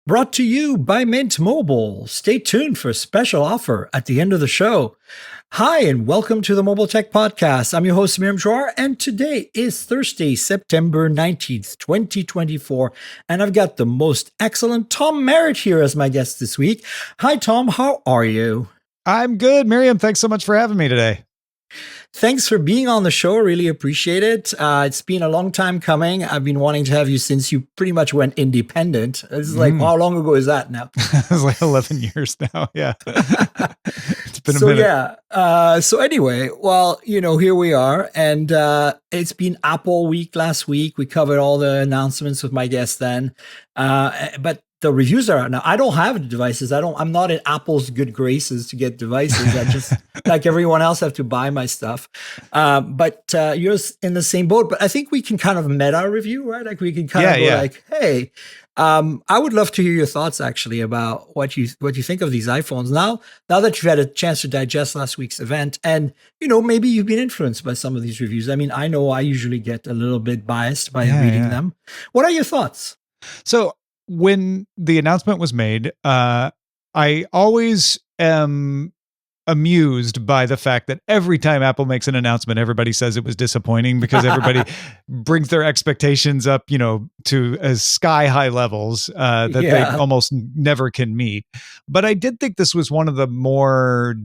Brought to you by Mint Mobile. Stay tuned for a special offer at the end of the show. Hi, and welcome to the Mobile Tech Podcast. I'm your host, Miriam Joar, and today is Thursday, September 19th, 2024. And I've got the most excellent Tom Merritt here as my guest this week. Hi, Tom. How are you? I'm good, Miriam. Thanks so much for having me today. Thanks for being on the show. Really appreciate it. It's been a long time coming. I've been wanting to have you since you pretty much went independent. It's like, how long ago is that now? It's like 11 years now. Yeah. It's been a So minute. so anyway, well, here we are, and it's been Apple Week last week. We covered all the announcements with my guest then, but the reviews are out now. I don't have the devices. I'm not in Apple's good graces to get devices. I just, like everyone else, have to buy my stuff. But you're in the same boat. But I think we can kind of meta review, right? Like we can kind of go like, hey, I would love to hear your thoughts actually about what you think of these iPhones now that you've had a chance to digest last week's event, and maybe you've been influenced by some of these reviews. I mean, I know I usually get a little bit biased by reading them. What are your thoughts? So when the announcement was made, I always am amused by the fact that every time Apple makes an announcement, everybody says it was disappointing because everybody brings their expectations up, to as sky high levels that they almost never can meet. But I did think this was one of the more,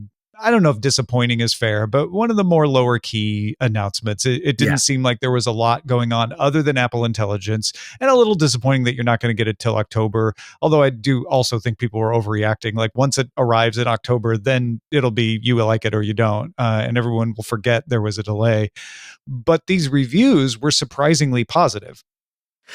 I don't know if disappointing is fair, but one of the more lower key announcements. It didn't seem like there was a lot going on other than Apple Intelligence, and a little disappointing that you're not going to get it till October. Although I do also think people were overreacting. Like once it arrives in October, then it'll be you like it or you don't, and everyone will forget there was a delay. But these reviews were surprisingly positive.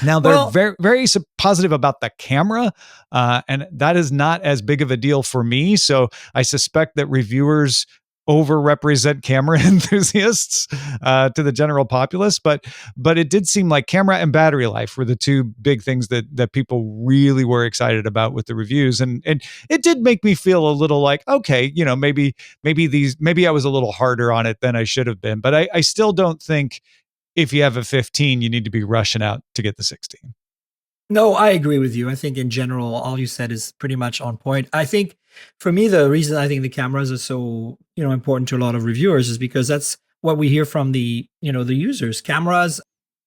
Now, they're very, very positive about the camera, and that is not as big of a deal for me. So I suspect that reviewers overrepresent camera enthusiasts to the general populace. But it did seem like camera and battery life were the two big things that people really were excited about with the reviews. And it did make me feel a little like, okay, maybe I was a little harder on it than I should have been. But I still don't think, if you have a 15, you need to be rushing out to get the 16. No, I agree with you. I think in general, all you said is pretty much on point. I think for me, the reason I think the cameras are so, important to a lot of reviewers is because that's what we hear from the users. Cameras,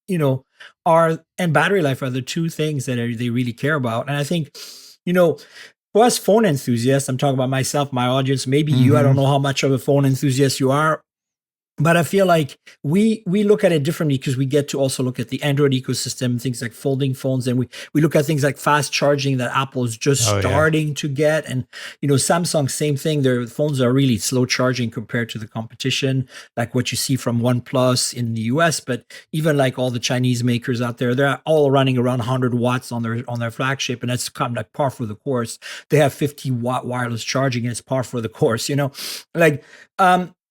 and battery life are the two things that they really care about. And I think, for us phone enthusiasts, I'm talking about myself, my audience, maybe you, I don't know how much of a phone enthusiast you are. But I feel like we look at it differently because we get to also look at the Android ecosystem, things like folding phones, and we look at things like fast charging that Apple is just starting to get. And, Samsung, same thing. Their phones are really slow charging compared to the competition, like what you see from OnePlus in the US. But even like all the Chinese makers out there, they're all running around 100 watts on their flagship. And that's kind of like par for the course. They have 50-watt wireless charging, and it's par for the course,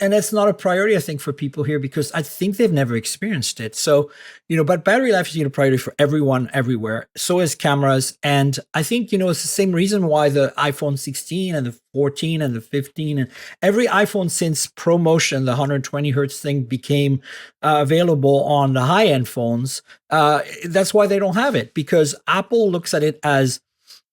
and that's not a priority, I think, for people here because I think they've never experienced it. So, but battery life is a priority for everyone, everywhere. So is cameras. And I think, it's the same reason why the iPhone 16 and the 14 and the 15 and every iPhone since ProMotion, the 120 hertz thing, became available on the high-end phones. That's why they don't have it, because Apple looks at it as,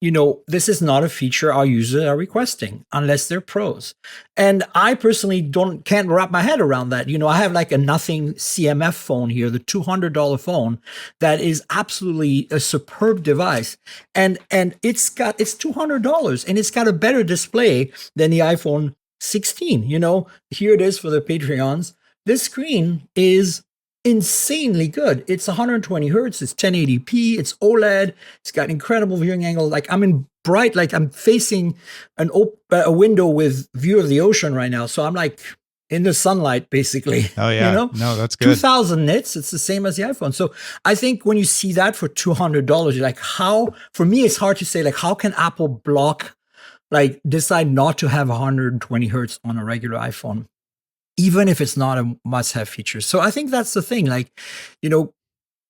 this is not a feature our users are requesting unless they're pros. And I personally can't wrap my head around that. I have like a nothing CMF phone here, the $200 phone that is absolutely a superb device. And it's $200 and it's got a better display than the iPhone 16. Here it is for the Patreons. This screen is insanely good. It's 120 hertz. It's 1080p. It's OLED. It's got incredible viewing angle. Like I'm in bright, like I'm facing a window with view of the ocean right now. So I'm like in the sunlight, basically. Oh yeah. No, that's good. 2000 nits. It's the same as the iPhone. So I think when you see that for $200, you're like, for me, it's hard to say, like, how can Apple decide not to have 120 hertz on a regular iPhone, even if it's not a must-have feature. So I think that's the thing. Like,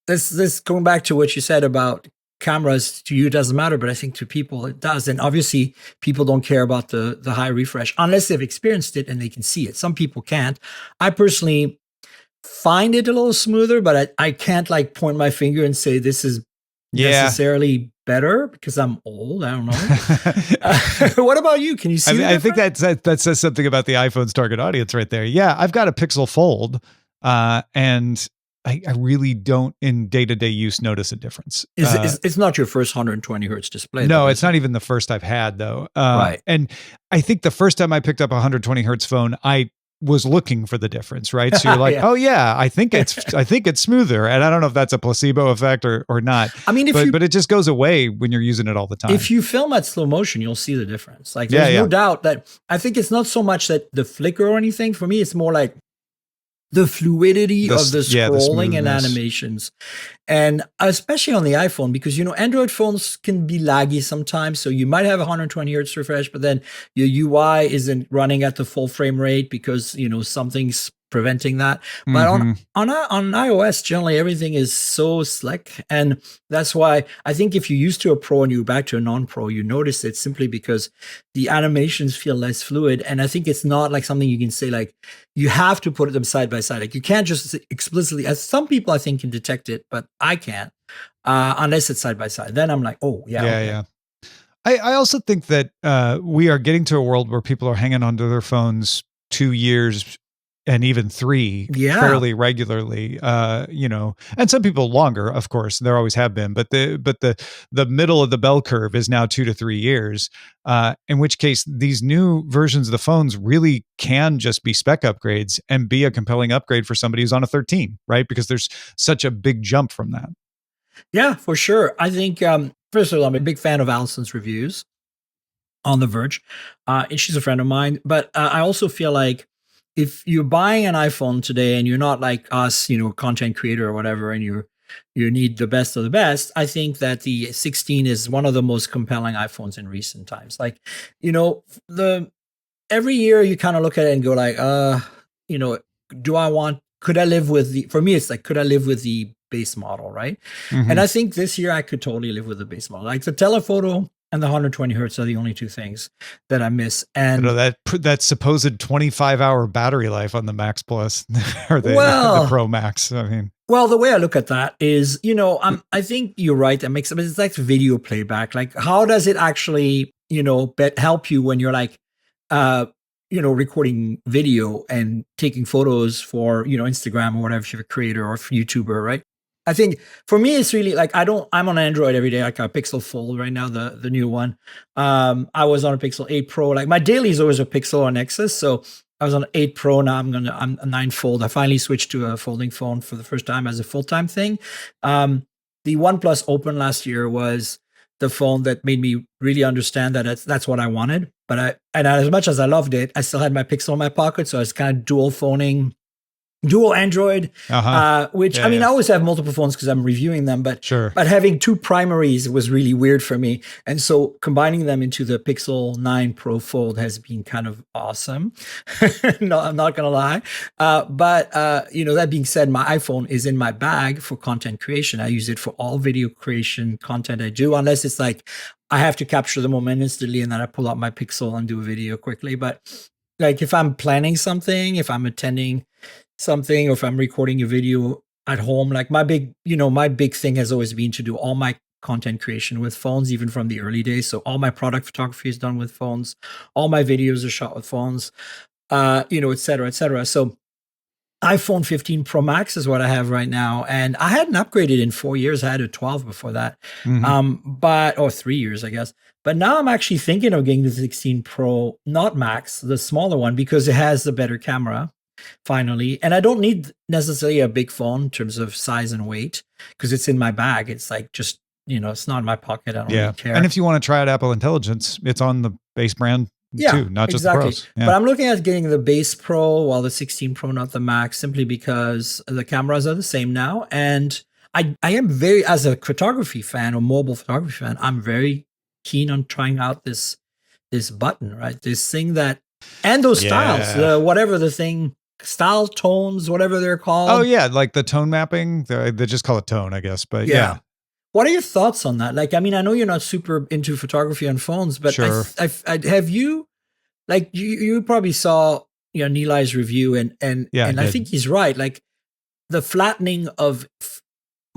this going back to what you said about cameras, to you it doesn't matter, but I think to people it does. And obviously people don't care about the high refresh unless they've experienced it and they can see it. Some people can't. I personally find it a little smoother, but I can't like point my finger and say this is Yeah. necessarily better because I'm old. I don't know. What about you? Can you see? I think that says something about the iPhone's target audience right there. Yeah, I've got a Pixel Fold, and I really don't in day-to-day use notice a difference. It's not your first 120 hertz display, though, No, is it's not it? even the first I've had though. Right. And I think the first time I picked up a 120 hertz phone, I was looking for the difference, right? So you're like, Yeah. oh yeah, I think it's smoother. And I don't know if that's a placebo effect or not, I mean, but it just goes away when you're using it all the time. if you film at slow motion, you'll see the difference. Like, Yeah, there's no yeah. doubt that I think it's not so much that the flicker or anything. For me, it's more like the fluidity of the Yeah, the scrolling and smoothness. animations. And especially on the iPhone, because, Android phones can be laggy sometimes. So you might have 120 hertz refresh, but then your UI isn't running at the full frame rate because, something's preventing that. But Mhm. on iOS, generally everything is so slick. And that's why I think if you're used to a pro and you're back to a non-pro, you notice it simply because the animations feel less fluid. And I think it's not like something you can say, like, you have to put them side by side. Like, you can't just explicitly, as some people I think can detect it, but I can't, unless it's side by side. Then I'm like, oh yeah, Yeah, okay. yeah. I also think that we are getting to a world where people are hanging onto their phones 2 years and even 3 Yeah. fairly regularly. And some people longer, of course. There always have been, but the middle of the bell curve is now 2 to 3 years. In which case, these new versions of the phones really can just be spec upgrades and be a compelling upgrade for somebody who's on a 13, right? Because there's such a big jump from that. Yeah, for sure. I think, first of all, I'm a big fan of Allison's reviews on The Verge. And she's a friend of mine. But I also feel like if you're buying an iPhone today and you're not like us, content creator or whatever, and you need the best of the best, I think that the 16 is one of the most compelling iPhones in recent times. Like, the every year you kind of look at it and go like, could I live with for me, it's like, could I live with the base model, right? Mhm. And I think this year I could totally live with the base model. Like, the telephoto and the 120 hertz are the only two things that I miss. And That supposed 25-hour battery life on the Max Plus or the well, Pro Max. I mean, the way I look at that is, I think you're right. That makes, but it's like video playback. Like, how does it actually, help you when you're like, uh, recording video and taking photos for, Instagram or whatever, if you're a creator or YouTuber, right? I think for me, it's really like, I'm on Android every day, like a Pixel Fold right now, the new one. I was on a Pixel 8 Pro. Like, my daily is always a Pixel or Nexus. So I was on 8 Pro. Now I'm a 9 Fold. I finally switched to a folding phone for the first time as a full-time thing. The OnePlus Open last year was the phone that made me really understand that that's what I wanted. But as much as I loved it, I still had my Pixel in my pocket. So I was kind of dual Android, which, Yeah, I mean, yeah. I always have multiple phones because I'm reviewing them, but Sure. but having two primaries was really weird for me. And so combining them into the Pixel 9 Pro Fold has been kind of awesome. No, I'm not going to lie. But that being said, my iPhone is in my bag for content creation. I use it for all video creation content I do, unless it's like I have to capture the moment instantly and then I pull out my Pixel and do a video quickly. But like, if I'm planning something, if I'm attending something, or if I'm recording a video at home, like, my big thing has always been to do all my content creation with phones, even from the early days. So all my product photography is done with phones, all my videos are shot with phones, et cetera, et cetera. So iPhone 15 Pro Max is what I have right now, and I hadn't upgraded in 4 years. I had a 12 before that, or 3 years, I guess. But now I'm actually thinking of getting the 16 Pro, not Max, the smaller one, because it has the better camera finally. And I don't need necessarily a big phone in terms of size and weight because it's in my bag. It's like, just, it's not in my pocket. I don't really care. And if you want to try out Apple Intelligence, it's on the base brand too, not just the Pros. Yeah. But I'm looking at getting the base Pro, while the 16 Pro, not the Max, simply because the cameras are the same now. And I am very, as a photography fan or mobile photography fan, I'm very keen on trying out this button, right? This thing that, and those styles, whatever the thing, style tones, whatever they're called. Oh yeah, like the tone mapping. They just call it tone, I guess. But yeah. What are your thoughts on that? Like, I mean, I know you're not super into photography on phones, but Sure. have you, like, you probably saw, Nilai's review, and I think he's right. Like, the flattening of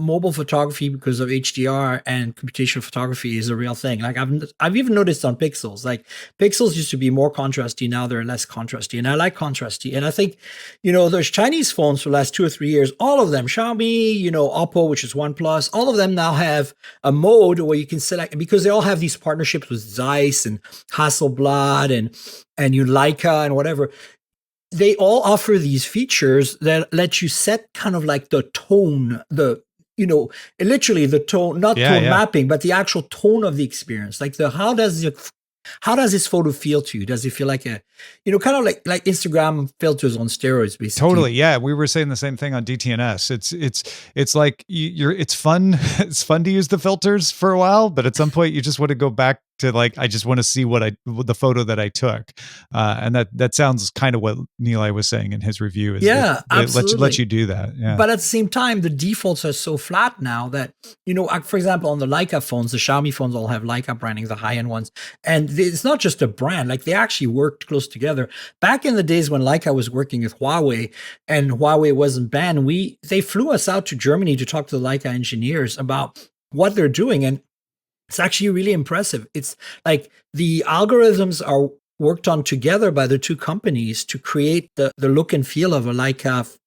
mobile photography because of HDR and computational photography is a real thing. Like I've even noticed on pixels, like pixels used to be more contrasty. Now they're less contrasty, and I like contrasty. And I think, those Chinese phones for the last 2 or 3 years, all of them, Xiaomi, Oppo, which is OnePlus, all of them now have a mode where you can select, because they all have these partnerships with Zeiss and Hasselblad and Leica and whatever. They all offer these features that let you set kind of like the tone, literally the tone, not tone mapping, but the actual tone of the experience. Like how does this photo feel to you? Does it feel like kind of like Instagram filters on steroids, basically? Totally. Yeah. We were saying the same thing on DTNS. It's like it's fun. It's fun to use the filters for a while, but at some point you just want to go back to like, I just want to see the photo that I took. And that sounds kind of what Nilay was saying in his review. Is absolutely. It lets you do that. Yeah. But at the same time, the defaults are so flat now that, for example, on the Leica phones, the Xiaomi phones all have Leica branding, the high-end ones. And it's not just a brand, like they actually worked close together. Back in the days when Leica was working with Huawei and Huawei wasn't banned, they flew us out to Germany to talk to the Leica engineers about what they're doing. And it's actually really impressive. It's like the algorithms are worked on together by the two companies to create the look and feel of a Leica,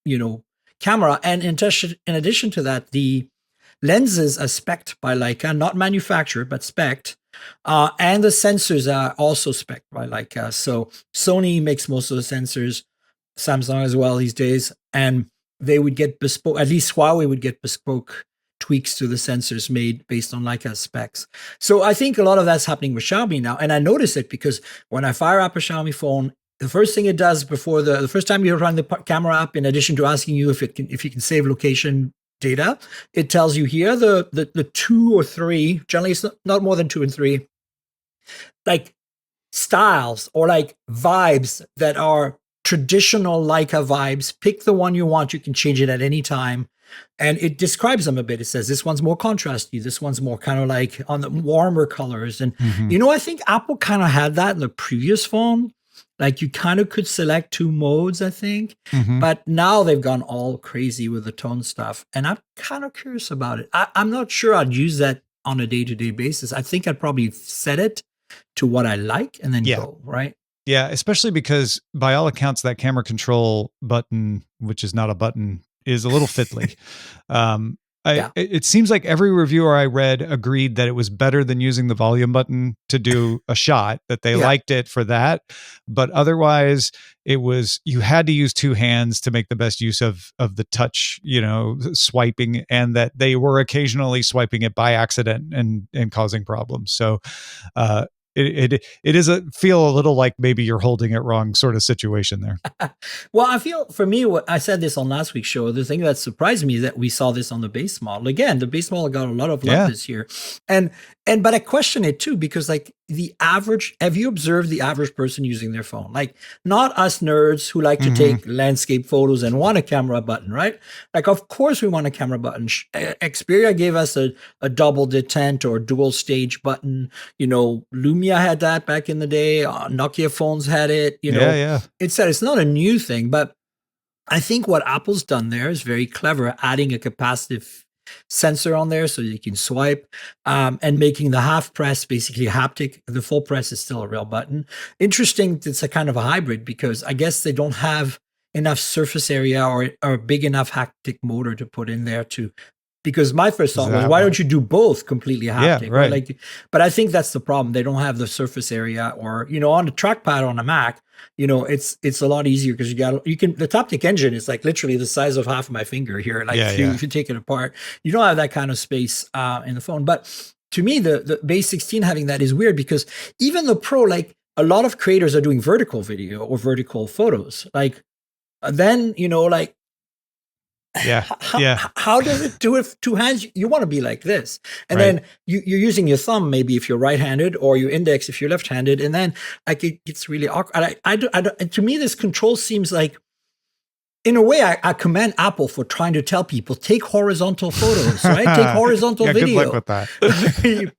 camera. And in addition to that, the lenses are spec'd by Leica, not manufactured, but spec'd. And the sensors are also spec'd by Leica. So Sony makes most of the sensors, Samsung as well these days, and they would get bespoke, at least Huawei would get bespoke tweaks to the sensors made based on Leica specs. So I think a lot of that's happening with Xiaomi now. And I notice it because when I fire up a Xiaomi phone, the first thing it does before the first time you run the camera up, in addition to asking you if you can save location data, it tells you here the 2 or 3, generally it's not more than 2 and 3, like styles or like vibes that are traditional Leica vibes. Pick the one you want. You can change it at any time. And it describes them a bit. It says this one's more contrasty. This one's more kind of like on the warmer colors. And, I think Apple kind of had that in the previous phone. Like you kind of could select 2 modes, I think. But now they've gone all crazy with the tone stuff. And I'm kind of curious about it. I'm not sure I'd use that on a day-to-day basis. I think I'd probably set it to what I like and then go, right? Yeah, especially because by all accounts, that camera control button, which is not a button, is a little fiddly. It seems like every reviewer I read agreed that it was better than using the volume button to do a shot, that they liked it for that. But otherwise, it was, you had to use 2 hands to make the best use of the touch, swiping, and that they were occasionally swiping it by accident and causing problems. So, it is feel a little like maybe you're holding it wrong sort of situation there. Well, I feel for me, what I said this on last week's show, the thing that surprised me is that we saw this on the base model. Again, the base model got a lot of love this year. But I question it too, because like have you observed the average person using their phone? Like not us nerds who like to take landscape photos and want a camera button, right? Like, of course we want a camera button. Xperia gave us a double detent or dual stage button. Lumia had that back in the day. Nokia phones had it. It's not a new thing, but I think what Apple's done there is very clever, adding a capacitive sensor on there so you can swipe, and making the half press basically haptic. The full press is still a real button. Interesting, it's a kind of a hybrid because I guess they don't have enough surface area or a big enough haptic motor to put in there because my first thought was, why don't you do both completely haptic? Right. Like, but I think that's the problem. They don't have the surface area, or on the trackpad on a Mac, it's a lot easier because the Taptic engine is like literally the size of half of my finger here. Like if you take it apart, you don't have that kind of space in the phone. But to me, the base 16 having that is weird because even the Pro, like a lot of creators are doing vertical video or vertical photos. Like then how does it do it with 2 hands? You want to be like this. And then you're using your thumb, maybe if you're right-handed, or your index if you're left-handed. And then like it gets really awkward. I don't, to me, this control seems like, in a way, I commend Apple for trying to tell people, take horizontal photos, right? Take horizontal video. Good luck with that.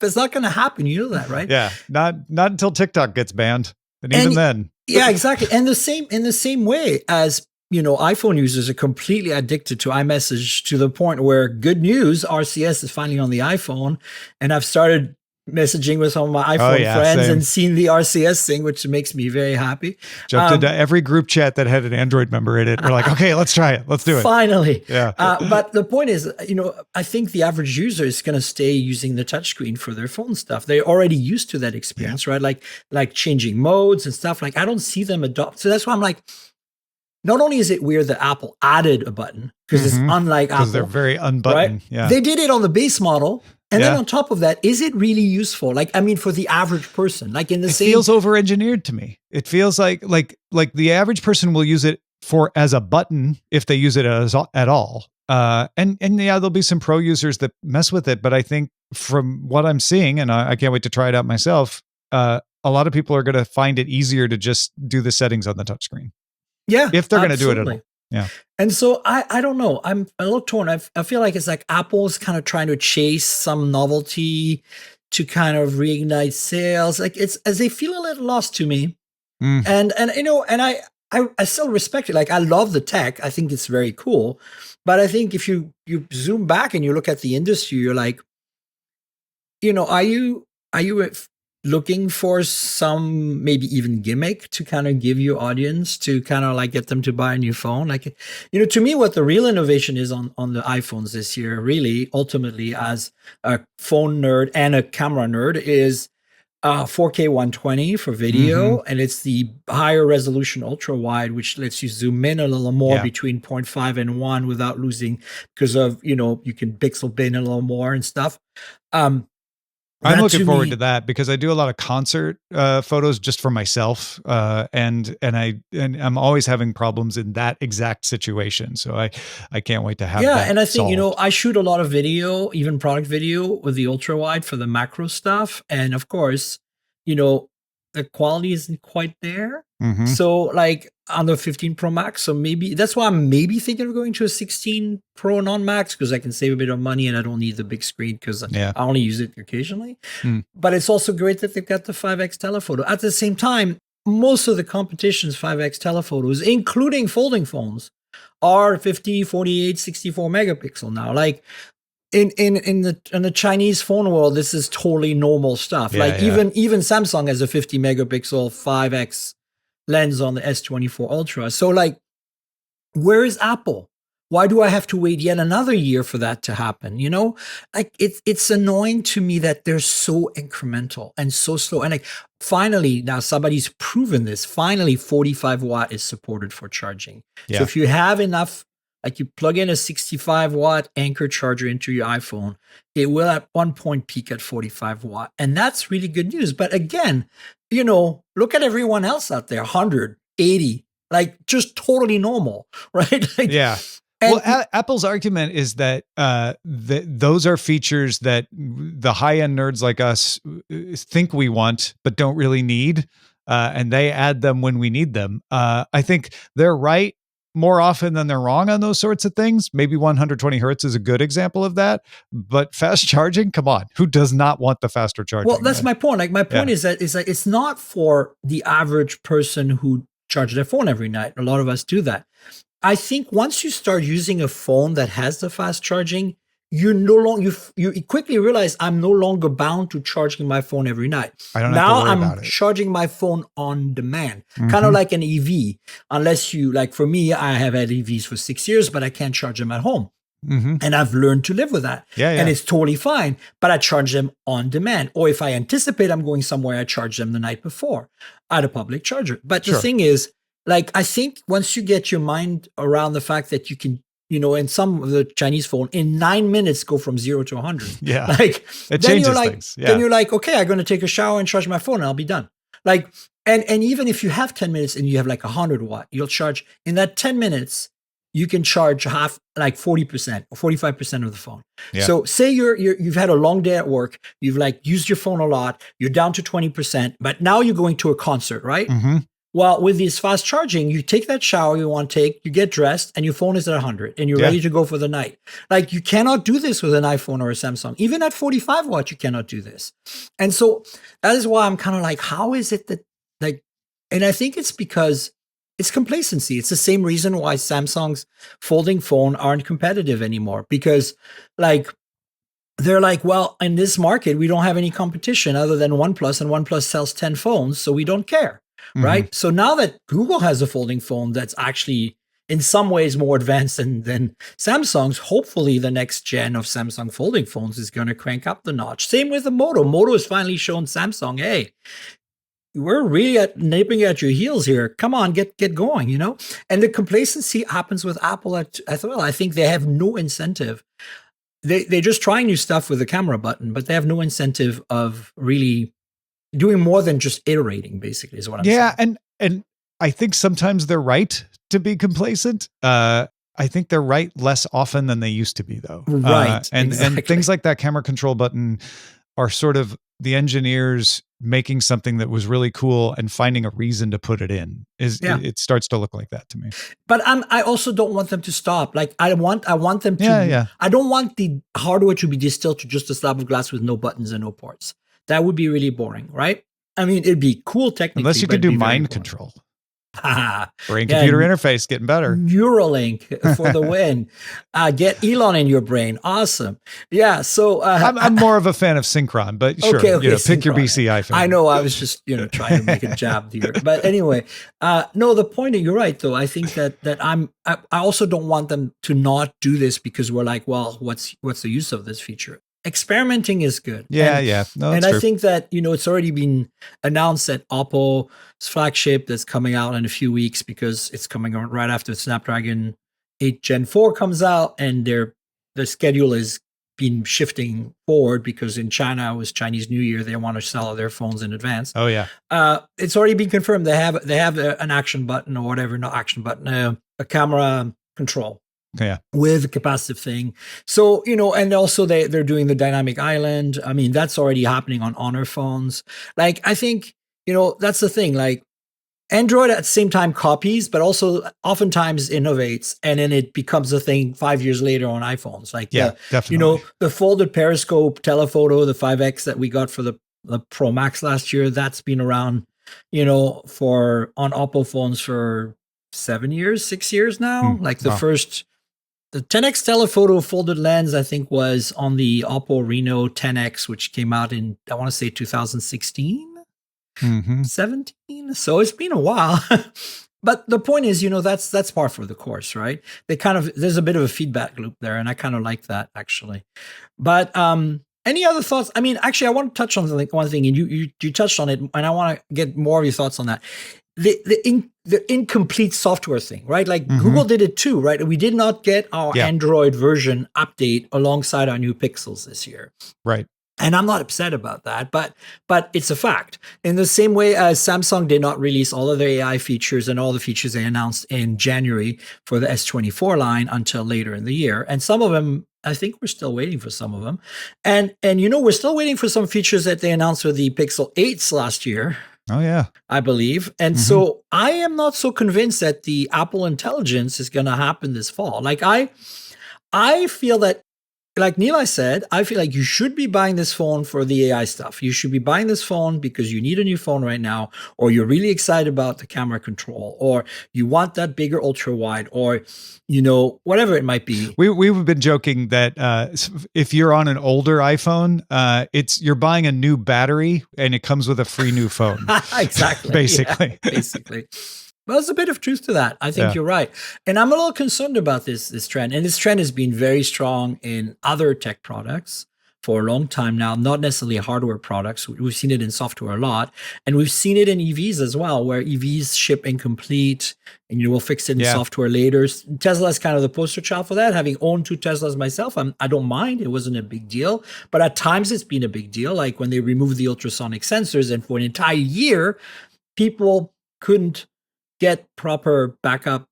It's not going to happen. You know that, right? Yeah. Not until TikTok gets banned. And even then. Yeah, exactly. And in the same way as, iPhone users are completely addicted to iMessage to the point where good news, RCS is finally on the iPhone. And I've started messaging with some of my Oh iPhone yeah, friends same. and seen the RCS thing, which makes me very happy. Jumped into every group chat that had an Android member in it. We're like, okay, let's try it. Let's do it. Finally. Yeah. But the point is, I think the average user is going to stay using the touchscreen for their phone stuff. They're already used to that experience, right? Like changing modes and stuff. Like I don't see them adopt. So that's why I'm like, not only is it weird that Apple added a button because it's unlike Apple, Because they're very unbuttoned. right? Yeah. They did it on the base model. And then Yeah. on top of that, is it really useful? Like, I mean, for the average person, like in the It same, feels over-engineered to me. It feels like the average person will use it as a button if they use it at all. And yeah, there'll be some pro users that mess with it, but I think from what I'm seeing, and I can't wait to try it out myself, a lot of people are going to find it easier to just do the settings on the touchscreen. yeah, If they're going to do it at absolutely. all. Yeah. And so I don't know. I'm a little torn. I feel like it's like Apple's kind of trying to chase some novelty to kind of reignite sales. Like it's as they feel a little lost to me. And I still respect it. Like I love the tech. I think it's very cool. But I think if you zoom back and you look at the industry, you're like, are you looking for some maybe even gimmick to kind of give your audience to kind of like get them to buy a new phone? Like, to me, what the real innovation is on the iPhones this year, really, ultimately, as a phone nerd and a camera nerd, is 4K 120 for video, and it's the higher resolution ultra wide, which lets you zoom in a little more between 0.5 and 1 without losing, because of you can pixel bin a little more and stuff. I'm looking forward to that because I do a lot of concert photos just for myself, and I'm always having problems in that exact situation. So I can't wait to have that. Yeah, and I think solved. I shoot a lot of video, even product video, with the ultra wide for the macro stuff, and of course, the quality isn't quite there. So like on the 15 Pro Max, so maybe that's why I'm maybe thinking of going to a 16 Pro non-max, because I can save a bit of money and I don't need the big screen because I only use it occasionally. But it's also great that they've got the 5X telephoto. At the same time, most of the competition's 5X telephotos, including folding phones, are 50, 48, 64 megapixel now. Like in the Chinese phone world, this is totally normal stuff. Even Samsung has a 50 megapixel 5X lens on the S24 Ultra. So like, where is Apple? Why do I have to wait yet another year for that to happen? Like it's annoying to me that they're so incremental and so slow. And like finally, now somebody's proven this. Finally, 45 watt is supported for charging. Yeah. So if you have enough, like you plug in a 65 watt Anker charger into your iPhone, it will at one point peak at 45 watt. And that's really good news. But again, look at everyone else out there, 100, 80, like just totally normal, right? Like, yeah. Well, Apple's argument is that those are features that the high-end nerds like us think we want, but don't really need, and they add them when we need them. I think they're right more often than they're wrong on those sorts of things. Maybe 120 hertz is a good example of that, but fast charging, come on, who does not want the faster charging? Well, that's my point. Like my point is that it's not for the average person who charges their phone every night. A lot of us do that. I think once you start using a phone that has the fast charging, you no longer you quickly realize I'm no longer bound to charging my phone every night. I don't have to worry about it. Charging my phone on demand, kind of like an EV. Unless you like, for me, I have had EVs for 6 years, but I can't charge them at home. And I've learned to live with that. And it's totally fine. But I charge them on demand. Or if I anticipate I'm going somewhere, I charge them the night before at a public charger. But the thing is, like, I think once you get your mind around the fact that you can, in some of the Chinese phone, in 9 minutes go from 0 to 100. Like, it then changes you're like, things. then you're like, okay, I'm going to take a shower and charge my phone and I'll be done. Like, and even if you have 10 minutes and you have like 100 watt, you'll charge in that 10 minutes, you can charge half, like 40% or 45% of the phone. So say you've had a long day at work, you've like used your phone a lot, you're down to 20%, but now you're going to a concert, right? Well, with this fast charging, you take that shower you want to take, you get dressed, and your phone is at 100, and you're ready to go for the night. Like, you cannot do this with an iPhone or a Samsung. Even at 45 watts, you cannot do this. And so that is why I'm kind of like, how is it that, like, and I think it's because It's complacency. It's the same reason why Samsung's folding phone aren't competitive anymore, because like they're like, well, in this market, we don't have any competition other than OnePlus, and OnePlus sells 10 phones, so we don't care, right? So now that Google has a folding phone that's actually in some ways more advanced than Samsung's, hopefully the next gen of Samsung folding phones is going to crank up the notch. Same with the Moto. Moto has finally shown Samsung, hey, we're really nipping at your heels here. Come on, get going, you know? And the complacency happens with Apple as well. I think they have no incentive. They're just trying new stuff with the camera button, but they have no incentive of really doing more than just iterating, basically, is what I'm saying. Yeah, and I think sometimes they're right to be complacent. I think they're right less often than they used to be, though. Right. And exactly. things like that camera control button are sort of the engineers making something that was really cool and finding a reason to put it in. It starts to look like that to me. But I also don't want them to stop. Like I want them to. Yeah. I don't want the hardware to be distilled to just a slab of glass with no buttons and no ports. That would be really boring, right? I mean, it'd be cool technically, unless you could do mind control. Brain computer interface getting better. Neuralink for the win. Get Elon in your brain. Awesome. Yeah. So I'm more of a fan of Synchron, but sure, okay, pick your BCI fan. I know. I was just trying to make a jab here, but anyway, no. The point. You're right, though. I think that I also don't want them to not do this because we're like, well, what's the use of this feature? Experimenting is good. Yeah. No, and true. I think that, it's already been announced that Oppo's flagship that's coming out in a few weeks, because it's coming out right after Snapdragon 8 Gen 4 comes out, and the schedule is been shifting forward because in China, it was Chinese New Year. They want to sell their phones in advance. Oh, yeah. It's already been confirmed. They have an action button or whatever, not action button, a camera control. Yeah. With a capacitive thing. So, and also they're doing the dynamic island. I mean, that's already happening on Honor phones. Like, I think, that's the thing. Like, Android at the same time copies, but also oftentimes innovates, and then it becomes a thing 5 years later on iPhones. Like, definitely. The folded periscope telephoto, the 5X that we got for the Pro Max last year, that's been around, on Oppo phones for 6 years now. Like the first. The 10X telephoto folded lens, I think, was on the Oppo Reno 10X, which came out in, I want to say 2016, 17. So it's been a while. But the point is, that's par for the course, right? There's a bit of a feedback loop there, and I kind of like that, actually. But any other thoughts? I mean, actually, I want to touch on one thing, and you touched on it, and I want to get more of your thoughts on that. The incomplete software thing, right? Like Google did it too, right? We did not get our Android version update alongside our new Pixels this year. Right. And I'm not upset about that, but it's a fact. In the same way as Samsung did not release all of their AI features and all the features they announced in January for the S24 line until later in the year. And some of them, I think we're still waiting for some of them. And we're still waiting for some features that they announced with the Pixel 8s last year. Oh, yeah. I believe. And so I am not so convinced that the Apple Intelligence is going to happen this fall. Like I feel that, like Nilay said, I feel like you should be buying this phone for the AI stuff. You should be buying this phone because you need a new phone right now, or you're really excited about the camera control, or you want that bigger ultra wide, or, whatever it might be. We've been joking that if you're on an older iPhone, you're buying a new battery and it comes with a free new phone. Exactly. Basically. Yeah, basically. Well, there's a bit of truth to that. I think you're right. And I'm a little concerned about this trend. And this trend has been very strong in other tech products for a long time now, not necessarily hardware products. We've seen it in software a lot. And we've seen it in EVs as well, where EVs ship incomplete and we'll fix it in software later. Tesla is kind of the poster child for that. Having owned 2 Teslas myself, I don't mind. It wasn't a big deal. But at times it's been a big deal, like when they removed the ultrasonic sensors and for an entire year, people couldn't get proper backup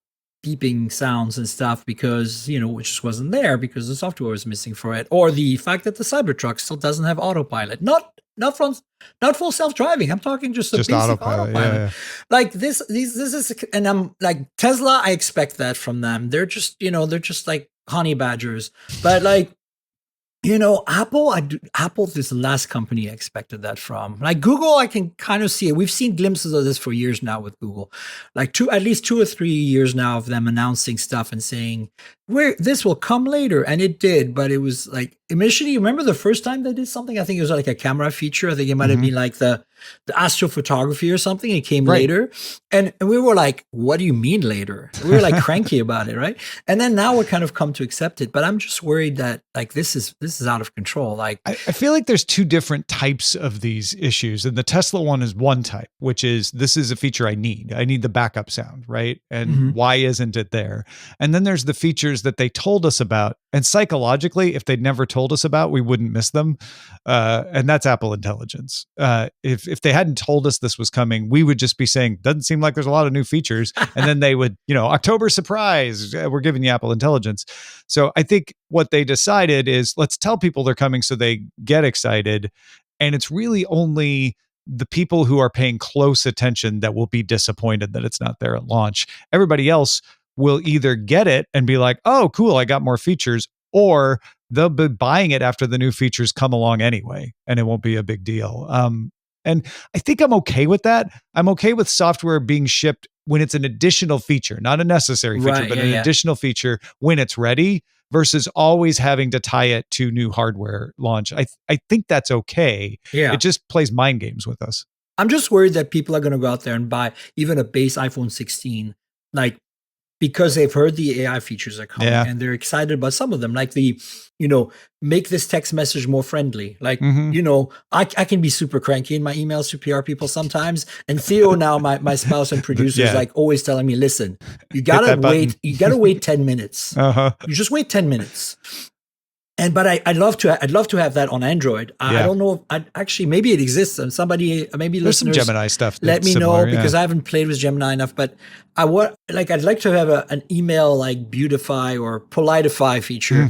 beeping sounds and stuff because, which just wasn't there because the software was missing for it. Or the fact that the Cybertruck still doesn't have autopilot. Not full self-driving. I'm talking just a basic autopilot. Yeah. Like this is, and I'm like Tesla, I expect that from them. They're just, they're just like honey badgers. But like Apple is the last company I expected that from. Like Google, I can kind of see it. We've seen glimpses of this for years now with Google, like at least 2 or 3 years now of them announcing stuff and saying, "Where this will come later," and it did. But it was like initially, remember the first time they did something? I think it was like a camera feature. I think it might have been like the astrophotography or something. It came Right. later, and we were like, "What do you mean later?" We were like cranky about it, right? And then now we're kind of come to accept it. But I'm just worried that like this is out of control. Like I feel like there's two different types of these issues. And the Tesla one is one type, which is this is a feature I need. I need the backup sound, right? And why isn't it there? And then there's the features that they told us about. And psychologically, if they'd never told us about, we wouldn't miss them. And that's Apple Intelligence. If they hadn't told us this was coming, we would just be saying, doesn't seem like there's a lot of new features. And then they would, October surprise, we're giving you Apple Intelligence. So I think what they decided is let's tell people they're coming so they get excited. And it's really only the people who are paying close attention that will be disappointed that it's not there at launch. Everybody else will either get it and be like, oh, cool, I got more features, or they'll be buying it after the new features come along anyway, and it won't be a big deal. And I think I'm okay with that. I'm okay with software being shipped when it's an additional feature, not a necessary feature, Right, but yeah, an yeah. additional feature when it's ready versus always having to tie it to new hardware launch. I think that's okay. Yeah. It just plays mind games with us. I'm just worried that people are going to go out there and buy even a base iPhone 16, like because they've heard the AI features are coming Yeah. and they're excited about some of them, like make this text message more friendly. Like, I can be super cranky in my emails to PR people sometimes. And Theo, now my spouse and producer, is Yeah. like always telling me, listen, you Hit gotta that button. wait. You gotta wait 10 minutes. Uh-huh. You just wait 10 minutes. But I'd love to have that on Android. I Yeah. don't know. Actually, maybe it exists, and somebody, maybe There's some listeners, Gemini stuff. let that's me similar, know because I haven't played with Gemini enough. But I'd like to have an email like beautify or politify feature,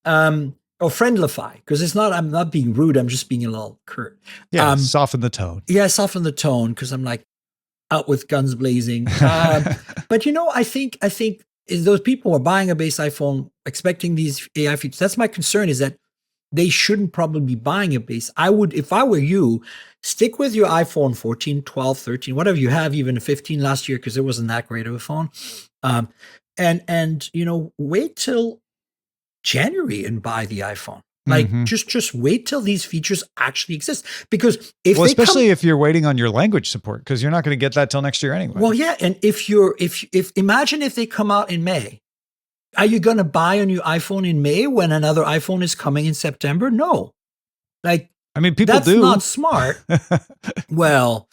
or friendlify, because it's not. I'm not being rude. I'm just being a little curt. Yeah, soften the tone. Yeah, soften the tone because I'm like out with guns blazing. But I think is those people who are buying a base iPhone expecting these AI features. That's my concern, is that they shouldn't probably be buying a base. I would, if I were you, stick with your iPhone 14, 12, 13, whatever you have, even a 15 last year, because it wasn't that great of a phone. And wait till January and buy the iPhone. Like just wait till these features actually exist, because especially if you're waiting on your language support, because you're not going to get that till next year anyway. Well, yeah, and if imagine if they come out in May, are you going to buy a new iPhone in May when another iPhone is coming in September? No, like I mean, people that's do. not smart. Well,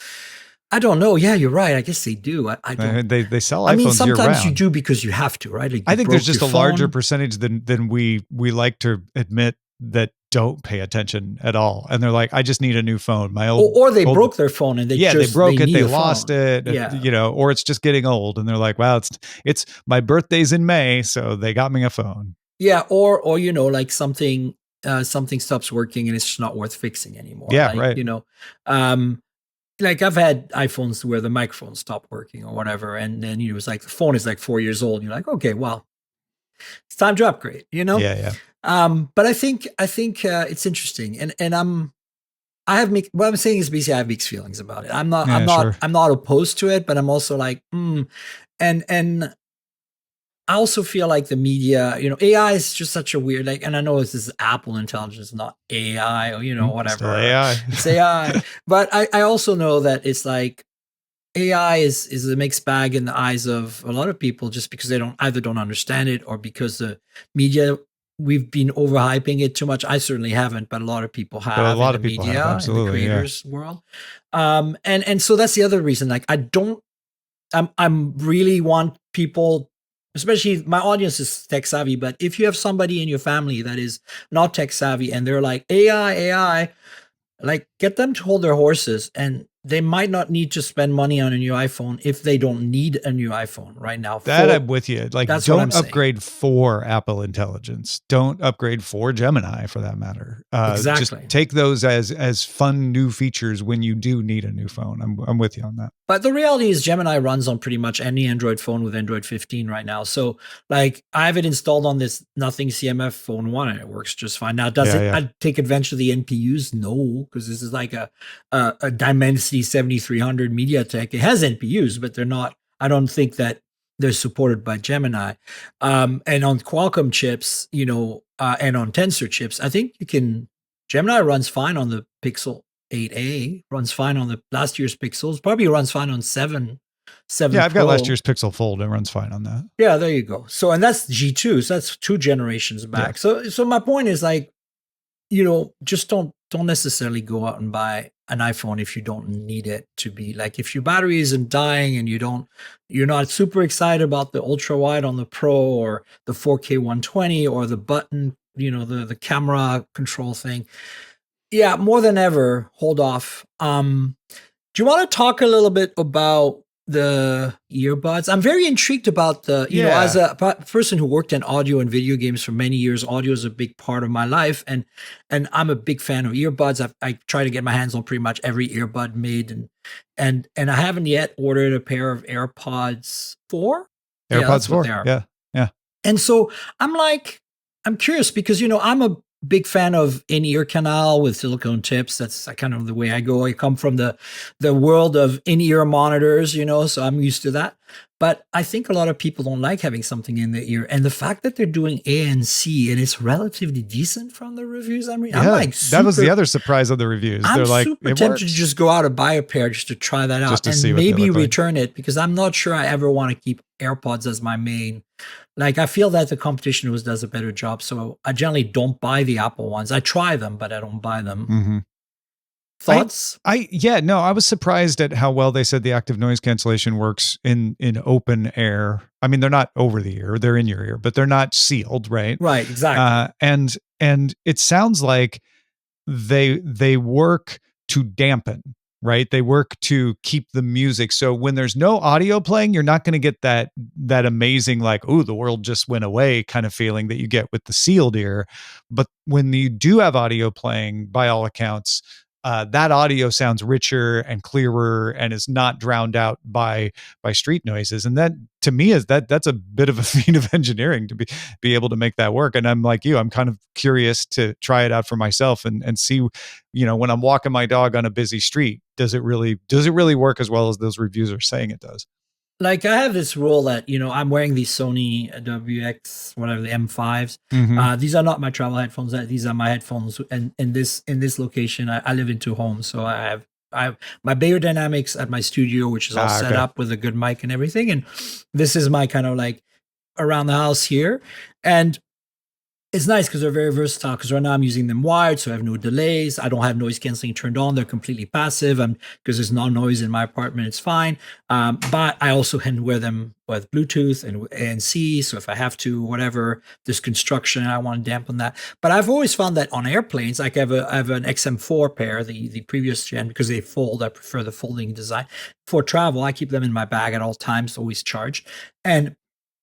I don't know. Yeah, you're right. I guess they do. I don't. They sell iPhones I mean, sometimes year-round. you do because you have to, right? Like I think there's just a larger phone. percentage than we like to admit that don't pay attention at all, and they're like, I just need a new phone. My old or they broke their phone and they broke it, need they a lost phone. it, Yeah. or it's just getting old, and they're like, wow, it's my birthday's in May, so they got me a phone. Yeah, or like something stops working and it's just not worth fixing anymore. Yeah, like, right. Like I've had iPhones where the microphone stopped working or whatever, and then it was like the phone is like 4 years old, and you're like, okay, well, it's time to upgrade. Yeah. But I think it's interesting, and what I'm saying is basically I have mixed feelings about it. I'm not opposed to it, but I'm also like, and I also feel like the media, AI is just such a weird, like, and I know this is Apple Intelligence, not AI, or whatever. Still AI. It's AI. But I also know that it's like AI is a mixed bag in the eyes of a lot of people, just because they don't understand it, or because the media, we've been overhyping it too much. I certainly haven't, but a lot of people have. A lot of people have, absolutely, in the creators world. And so that's the other reason. Like I'm really want people, especially my audience is tech savvy, but if you have somebody in your family that is not tech savvy and they're like AI, like get them to hold their horses, and they might not need to spend money on a new iPhone if they don't need a new iPhone right now. I'm with you. Like, that's what I'm don't upgrade for Apple Intelligence. Don't upgrade for Gemini, for that matter. Exactly. Just take those as fun new features when you do need a new phone. I'm with you on that. But the reality is Gemini runs on pretty much any Android phone with Android 15 right now. So like I have it installed on this Nothing CMF phone 1 and it works just fine. Now does it I'd take advantage of the NPUs? No, because this is like a Dimensity 7300 MediaTek. It has NPUs, but they're not, I don't think that they're supported by Gemini. And on Qualcomm chips, and on Tensor chips, I think Gemini runs fine on the Pixel 8a, runs fine on the last year's Pixels, probably runs fine on 7 Yeah, I've Pro. got last year's Pixel Fold. It runs fine on that. Yeah, there you go. So, and that's G2, so that's 2 generations back. Yeah. So my point is like, just don't necessarily go out and buy an iPhone if you don't need it to be. Like if your battery isn't dying and you're not super excited about the ultra wide on the Pro or the 4K 120 or the button, the camera control thing. Yeah, more than ever, hold off. Do you want to talk a little bit about the earbuds? I'm very intrigued about as a person who worked in audio and video games for many years, audio is a big part of my life. And I'm a big fan of earbuds. I try to get my hands on pretty much every earbud made. And I haven't yet ordered a pair of AirPods 4. AirPods 4. Yeah. Yeah. And so I'm curious because, I'm a big fan of in-ear canal with silicone tips. That's kind of the way I go. I come from the world of in-ear monitors, so I'm used to that. But I think a lot of people don't like having something in the ear. And the fact that they're doing ANC and it's relatively decent from the reviews I'm reading. Yeah, that was the other surprise of the reviews. I'm They're like, super tempted to just go out and buy a pair just to try that out and maybe return it because I'm not sure I ever want to keep AirPods as my main. Like I feel that the competition always does a better job. So I generally don't buy the Apple ones. I try them, but I don't buy them. Mm-hmm. Thoughts? I was surprised at how well they said the active noise cancellation works in open air. I mean, they're not over the ear, they're in your ear, but they're not sealed, right? Right, exactly. And it sounds like they work to dampen, right? They work to keep the music. So when there's no audio playing, you're not going to get that amazing, like, oh, the world just went away kind of feeling that you get with the sealed ear. But when you do have audio playing, by all accounts, that audio sounds richer and clearer and is not drowned out by street noises. And that to me that's a bit of a feat of engineering to be able to make that work. And I'm like you, I'm kind of curious to try it out for myself and see, when I'm walking my dog on a busy street, does it really work as well as those reviews are saying it does? Like I have this rule that, I'm wearing these Sony WX, whatever, the M5s. Mm-hmm. These are not my travel headphones. These are my headphones. And in this location, I live in 2 homes. So I have my Bayer Dynamics at my studio, which is all set up with a good mic and everything. And this is my kind of like around the house here. And it's nice because they're very versatile because right now I'm using them wired, so I have no delays. I don't have noise canceling turned on. They're completely passive because there's no noise in my apartment. It's fine. But I also can wear them with Bluetooth and ANC. So if I have to, whatever, there's construction and I want to dampen that. But I've always found that on airplanes, like I have an XM4 pair, the previous gen, because they fold. I prefer the folding design. For travel, I keep them in my bag at all times, always charged. And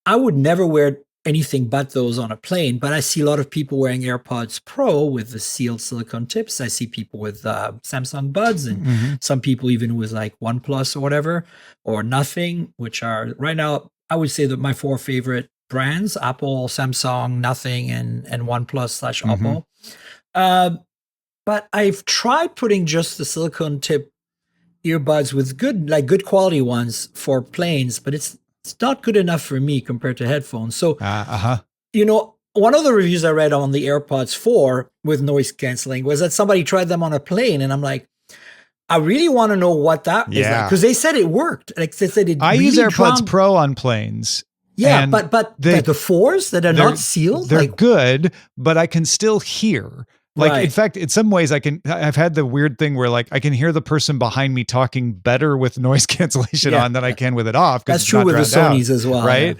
I would never wear anything but those on a plane, but I see a lot of people wearing AirPods Pro with the sealed silicone tips. I see people with Samsung Buds and some people even with like OnePlus or whatever, or Nothing, which are right now, I would say that my 4 favorite brands, Apple, Samsung, Nothing, and OnePlus/Oppo. But I've tried putting just the silicone tip earbuds with good quality ones for planes, but it's not good enough for me compared to headphones. So, one of the reviews I read on the AirPods 4 with noise canceling was that somebody tried them on a plane. And I'm like, I really want to know what that is like. Because they said it worked. Like they said it I use AirPods Pro on planes. Yeah, but the 4s that are not sealed? They're good, but I can still hear. Like, in fact, in some ways I've had the weird thing where like I can hear the person behind me talking better with noise cancellation on than I can with it off. That's true with the Sonys as well. Right.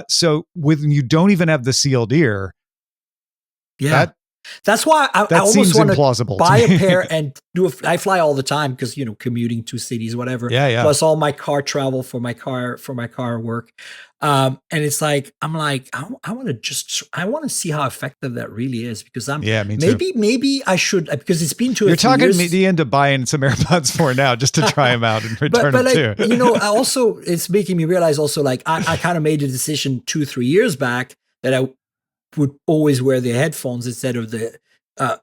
So when you don't even have the sealed ear, That's why I That almost seems want to implausible to buy a me. pair and I fly all the time because, commuting to cities, whatever, Yeah, yeah. plus all my car travel for my car work. And it's like, I'm like, I want to I want to see how effective that really is, because Yeah, me too. maybe I should, because it's been 2 or You're 3 talking years. me into buying some AirPods for now just to try them out and return But them like, too. I also, it's making me realize also, like, I kind of made a decision 2, 3 years back that I would always wear the headphones instead of the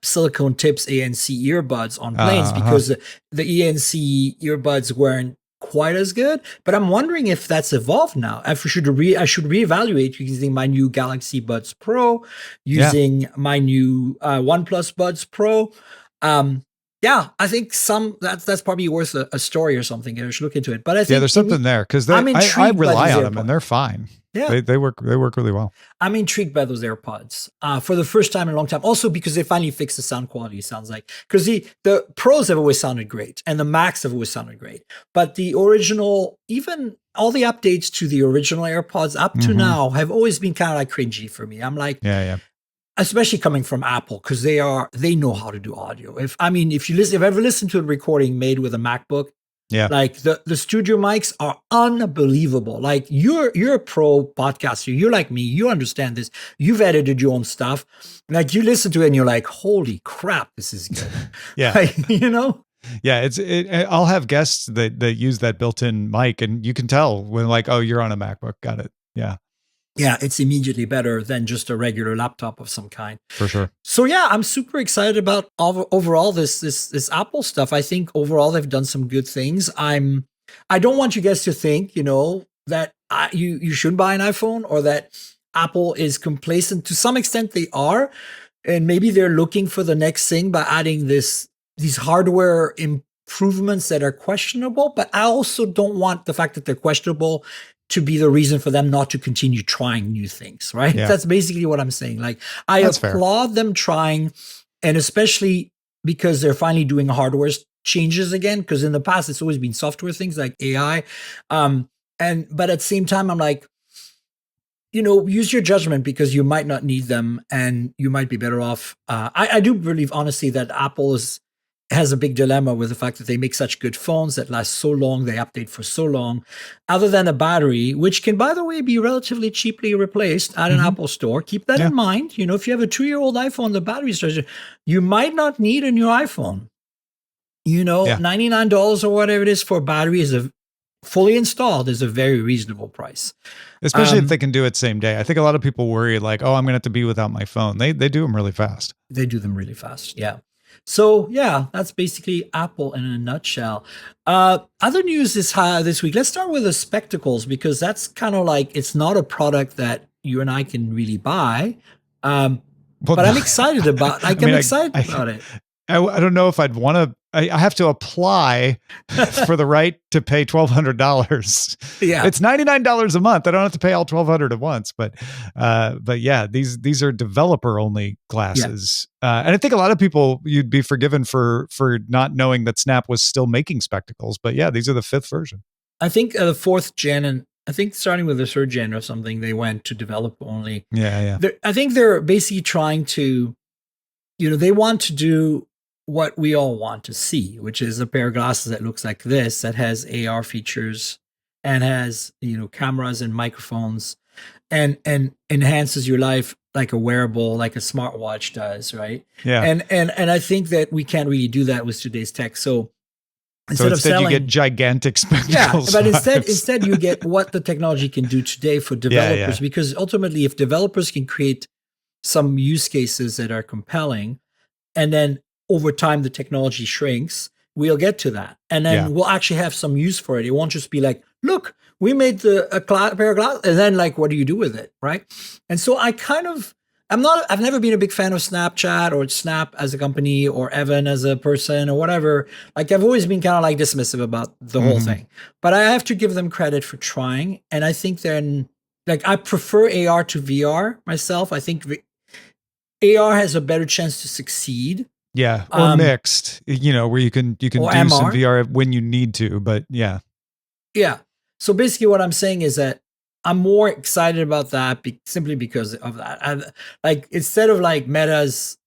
silicone tips ANC earbuds on planes, Uh-huh. because the ANC earbuds weren't quite as good. But I'm wondering if that's evolved now. I should reevaluate using my new Galaxy Buds Pro, Yeah. using my new OnePlus Buds Pro. Yeah, I think that's probably worth a story or something. I should look into it. But I Yeah, think there's something there because I'm I intrigued by rely these on them and AirPods. they're fine. Yeah. They work really well. I'm intrigued by those AirPods for the first time in a long time. Also because they finally fixed the sound quality, it sounds like. Because the Pros have always sounded great and the Max have always sounded great. But the original, even all the updates to the original AirPods up to now have always been kind of like cringy for me. I'm like, Yeah. especially coming from Apple, because they know how to do audio. If you've ever listened to a recording made with a MacBook, Yeah. like the studio mics are unbelievable. Like you're a pro podcaster. You're like me. You understand this. You've edited your own stuff. Like you listen to it and you're like, holy crap, this is good. Yeah. Like, Yeah, I'll have guests that use that built-in mic and you can tell when like, oh, you're on a MacBook. Got it. Yeah. Yeah, it's immediately better than just a regular laptop of some kind. For sure. So yeah, I'm super excited about overall this Apple stuff. I think overall they've done some good things. I don't want you guys to think, that you shouldn't buy an iPhone, or that Apple is complacent. To some extent they are, and maybe they're looking for the next thing by adding these hardware improvements that are questionable. But I also don't want the fact that they're questionable to be the reason for them not to continue trying new things, right? Yeah. That's basically what I'm saying. Like, I That's applaud them trying, and especially because they're finally doing hardware changes again, because in the past it's always been software things like AI. But at the same time, I'm like, use your judgment, because you might not need them and you might be better off. I do believe honestly that Apple has a big dilemma with the fact that they make such good phones that last so long, they update for so long, other than a battery, which can, by the way, be relatively cheaply replaced at an Apple store. Keep that in mind. If you have a 2-year-old iPhone, the battery starts, you might not need a new iPhone. $99 or whatever it is for a battery is fully installed is a very reasonable price. Especially if they can do it same day. I think a lot of people worry like, oh, I'm going to have to be without my phone. They do them really fast. They do them really fast. Yeah. So yeah, that's basically Apple in a nutshell. Other news this week. Let's start with the spectacles, because that's kind of like, it's not a product that you and I can really buy. But I'm excited about. I'm excited about it. I don't know if I'd want to. I have to apply for the right to pay $1,200. Yeah, it's $99 a month. I don't have to pay all $1,200 at once. But yeah, these are developer only glasses, and I think a lot of people, you'd be forgiven for not knowing that Snap was still making spectacles. But yeah, these are the 5th version. I think the 4th gen, and I think starting with the 3rd gen or something, they went to developer only. Yeah. I think they're basically trying to, they want to do what we all want to see, which is a pair of glasses that looks like this, that has AR features and has, cameras and microphones, and enhances your life like a wearable, like a smartwatch does, right? Yeah. And I think that we can't really do that with today's tech. So instead of selling, you get gigantic spectacles. Yeah, but instead you get what the technology can do today for developers, because ultimately, if developers can create some use cases that are compelling, and then over time the technology shrinks, we'll get to that, and then we'll actually have some use for it. It won't just be like, look, we made a pair of glasses, and then like, what do you do with it, right? And so I've never been a big fan of Snapchat or Snap as a company, or Evan as a person, or whatever. Like, I've always been kind of like dismissive about the whole thing, but I have to give them credit for trying. And I think I prefer AR to VR myself. I think AR has a better chance to succeed. Yeah, or mixed, where you can do MR. some VR when you need to, but yeah. Yeah. So basically what I'm saying is that I'm more excited about that simply because of that. Like, instead of like Meta's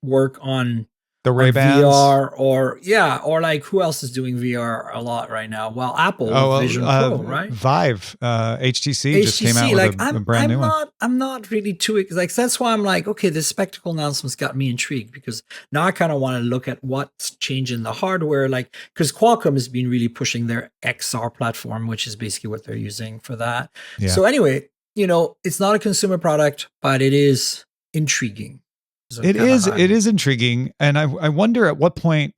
work on The on Ray-Bans. VR, or like who else is doing VR a lot right now? Well, Apple Oh, with well, Vision Pro, right? Vive, HTC just came out HTC, with like a I'm brand new I'm one. not I'm not really too like that's why I'm like, okay, this spectacle announcement's got me intrigued because now I kind of want to look at what's changing the hardware, like because Qualcomm has been really pushing their XR platform, which is basically what they're using for that. Yeah. So anyway, it's not a consumer product, but it is intriguing. So kind of It is intriguing, and I wonder at what point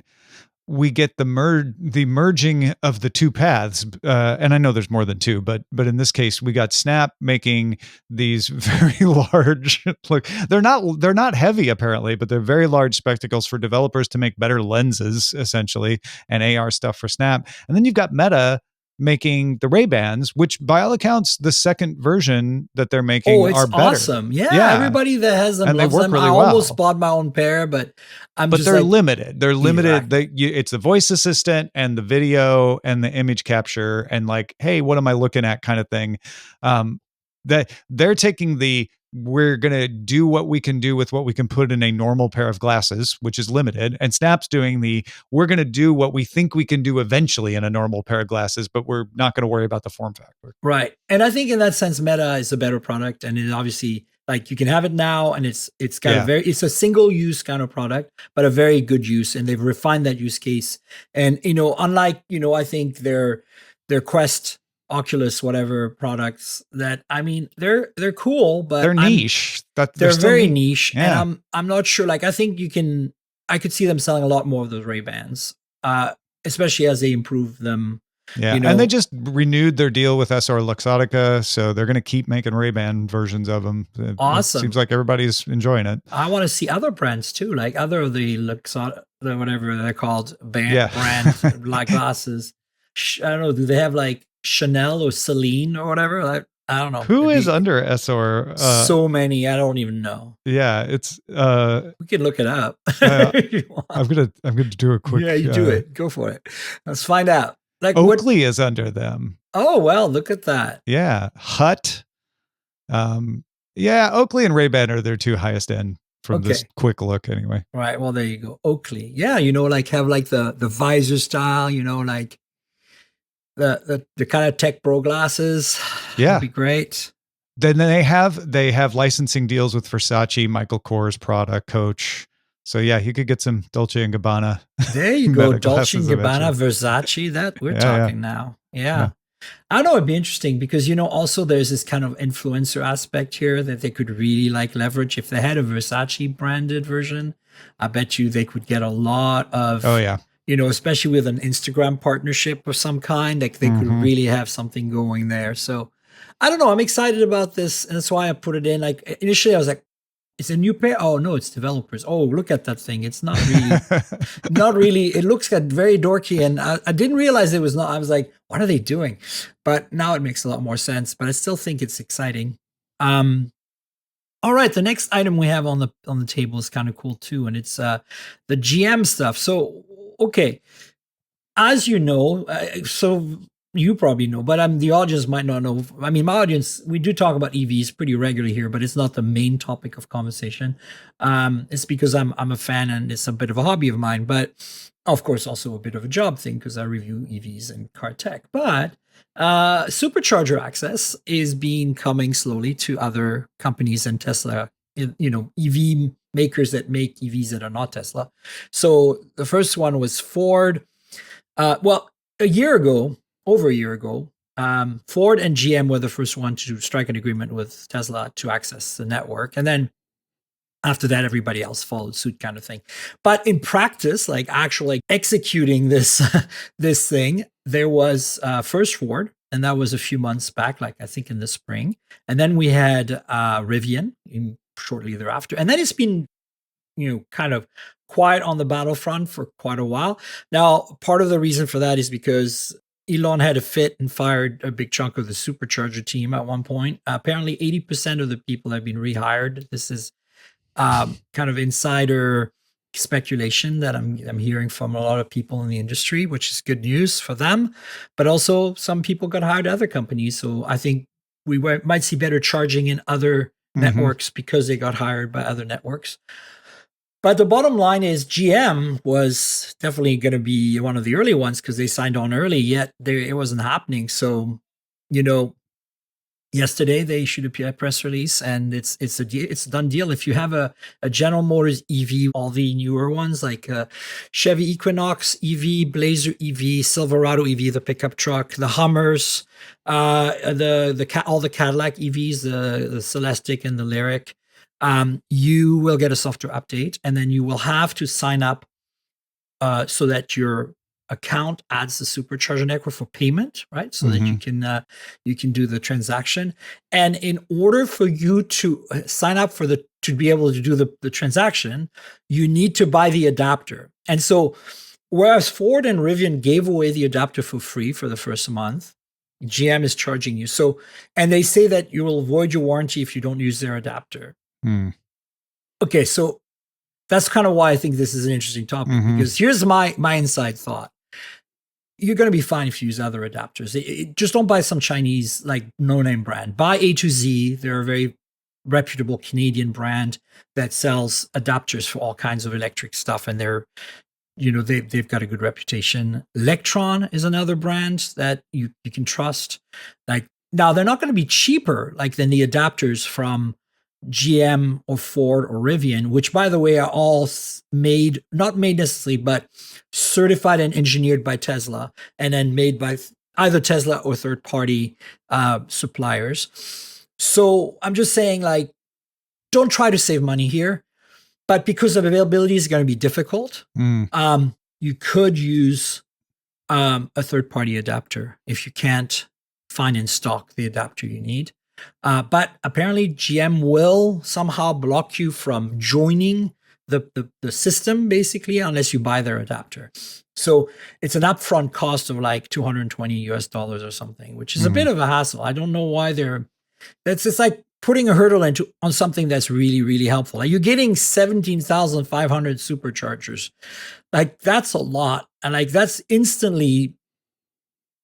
we get the merging of the two paths. And I know there's more than two, but in this case, we got Snap making these very large. Look, they're not heavy apparently, but they're very large spectacles for developers to make better lenses, essentially, and AR stuff for Snap. And then you've got Meta making the Ray-Bans, which by all accounts, the second version that they're Oh, making it's are better. awesome. Yeah, Yeah, everybody that has them and they loves work them. I really almost well. bought my own pair, but I'm But just they're like, limited. They're limited. exactly. It's the voice assistant and the video and the image capture and like, hey, what am I looking at kind of thing. Um, that they're taking we're going to do what we can do with what we can put in a normal pair of glasses, which is limited. And Snap's doing we're going to do what we think we can do eventually in a normal pair of glasses, but we're not going to worry about the form factor. Right. And I think in that sense, Meta is a better product. And it obviously like you can have it now and it's got Yeah. it's a single use kind of product, but a very good use. And they've refined that use case. And unlike, I think their Quest, Oculus, whatever products that I mean, they're cool, but They're niche. They're they're still very neat. niche. And Yeah. I'm not sure. Like I could see them selling a lot more of those Ray-Bans, especially as they improve them. Yeah, and they just renewed their deal with SR Luxottica, so they're going to keep making Ray-Ban versions of them. It Awesome. seems like everybody's enjoying it. I want to see other brands too, like other of the Luxottica, whatever they're called, Yeah. brand like glasses. I don't know. Do they have like Chanel or Celine or whatever? I don't know. Who is under SR? So many. I don't even know. Yeah, it's. We can look it up. I'm gonna do a quick. Yeah, you do it. Go for it. Let's find out. Like Oakley is under them. Oh well, look at that. Yeah, Hut. Yeah, Oakley and Ray-Ban are their two highest end from this quick look, anyway. Right. Well, there you go. Oakley. Yeah, like have like the visor style. Like the kind of tech pro glasses. Yeah, would be great. Then they have licensing deals with Versace, Michael Kors, Prada, Coach. So yeah, you could get some Dolce and Gabbana. There you go, Dolce and Gabbana, Versace. That we're talking now. Yeah. I don't know. It'd be interesting because also there's this kind of influencer aspect here that they could really like leverage. If they had a Versace branded version, I bet you they could get a lot of. Oh yeah. Especially with an Instagram partnership of some kind, like they could really have something going there. So I don't know. I'm excited about this, and that's why I put it in. Like initially, I was like, "It's a new pair." Oh no, it's developers. Oh, look at that thing. It's not really, not really. It looks very dorky, and I didn't realize it was not. I was like, "What are they doing?" But now it makes a lot more sense. But I still think it's exciting. All right, the next item we have on the table is kind of cool too, and it's the GM stuff. So okay, as you know, so you probably know, but the audience might not know. I mean, my audience, we do talk about EVs pretty regularly here, but it's not the main topic of conversation. It's because I'm a fan and it's a bit of a hobby of mine, but of course also a bit of a job thing because I review EVs and car tech. But supercharger access is coming slowly to other companies and Tesla, EV makers that make EVs that are not Tesla. So the first one was Ford. Well, over a year ago, Ford and GM were the first one to strike an agreement with Tesla to access the network. And then after that, everybody else followed suit kind of thing. But in practice, like actually executing this, this thing, there was first Ford, and that was a few months back, like I think in the spring. And then we had Rivian shortly thereafter. And then it's been kind of quiet on the battlefront for quite a while. Now, part of the reason for that is because Elon had a fit and fired a big chunk of the supercharger team at one point. Apparently, 80% of the people have been rehired. This is kind of insider speculation that I'm hearing from a lot of people in the industry, which is good news for them. But also, some people got hired at other companies. So I think we might see better charging in other networks because they got hired by other networks. But the bottom line is GM was definitely going to be one of the early ones because they signed on early, yet it wasn't happening. So, you know, yesterday they issued a press release, and it's a done deal. If you have a General Motors EV, all the newer ones like Chevy Equinox EV, Blazer EV, Silverado EV, the pickup truck, the Hummers, all the Cadillac EVs, the Celestiq and the Lyriq, you will get a software update, and then you will have to sign up so that your account adds the supercharger network for payment, right? So that you can do the transaction. And in order for you to sign up for to be able to do the transaction, you need to buy the adapter. And so, whereas Ford and Rivian gave away the adapter for free for the first month, GM is charging you. So, and they say that you will void your warranty if you don't use their adapter. Okay, so that's kind of why I think this is an interesting topic, because here's my inside thought. You're going to be fine if you use other adapters. Just don't buy some Chinese, like, no-name brand. Buy A2Z. They're a very reputable Canadian brand that sells adapters for all kinds of electric stuff, and they've got a good reputation. Electron is another brand that you can trust. Like, now they're not going to be cheaper than the adapters from GM or Ford or Rivian, which, by the way, are all not made necessarily, but certified and engineered by Tesla, and then made by either Tesla or third-party suppliers. So I'm just saying, like, don't try to save money here, but because of availability is going to be difficult, you could use a third-party adapter if you can't find in stock the adapter you need. But apparently GM will somehow block you from joining the system, basically, unless you buy their adapter. So it's an upfront cost of like $220 or something, which is a bit of a hassle. I don't know why it's like putting a hurdle on something that's really, really helpful. Like, you're getting 17,500 superchargers. Like, that's a lot. And like, that's instantly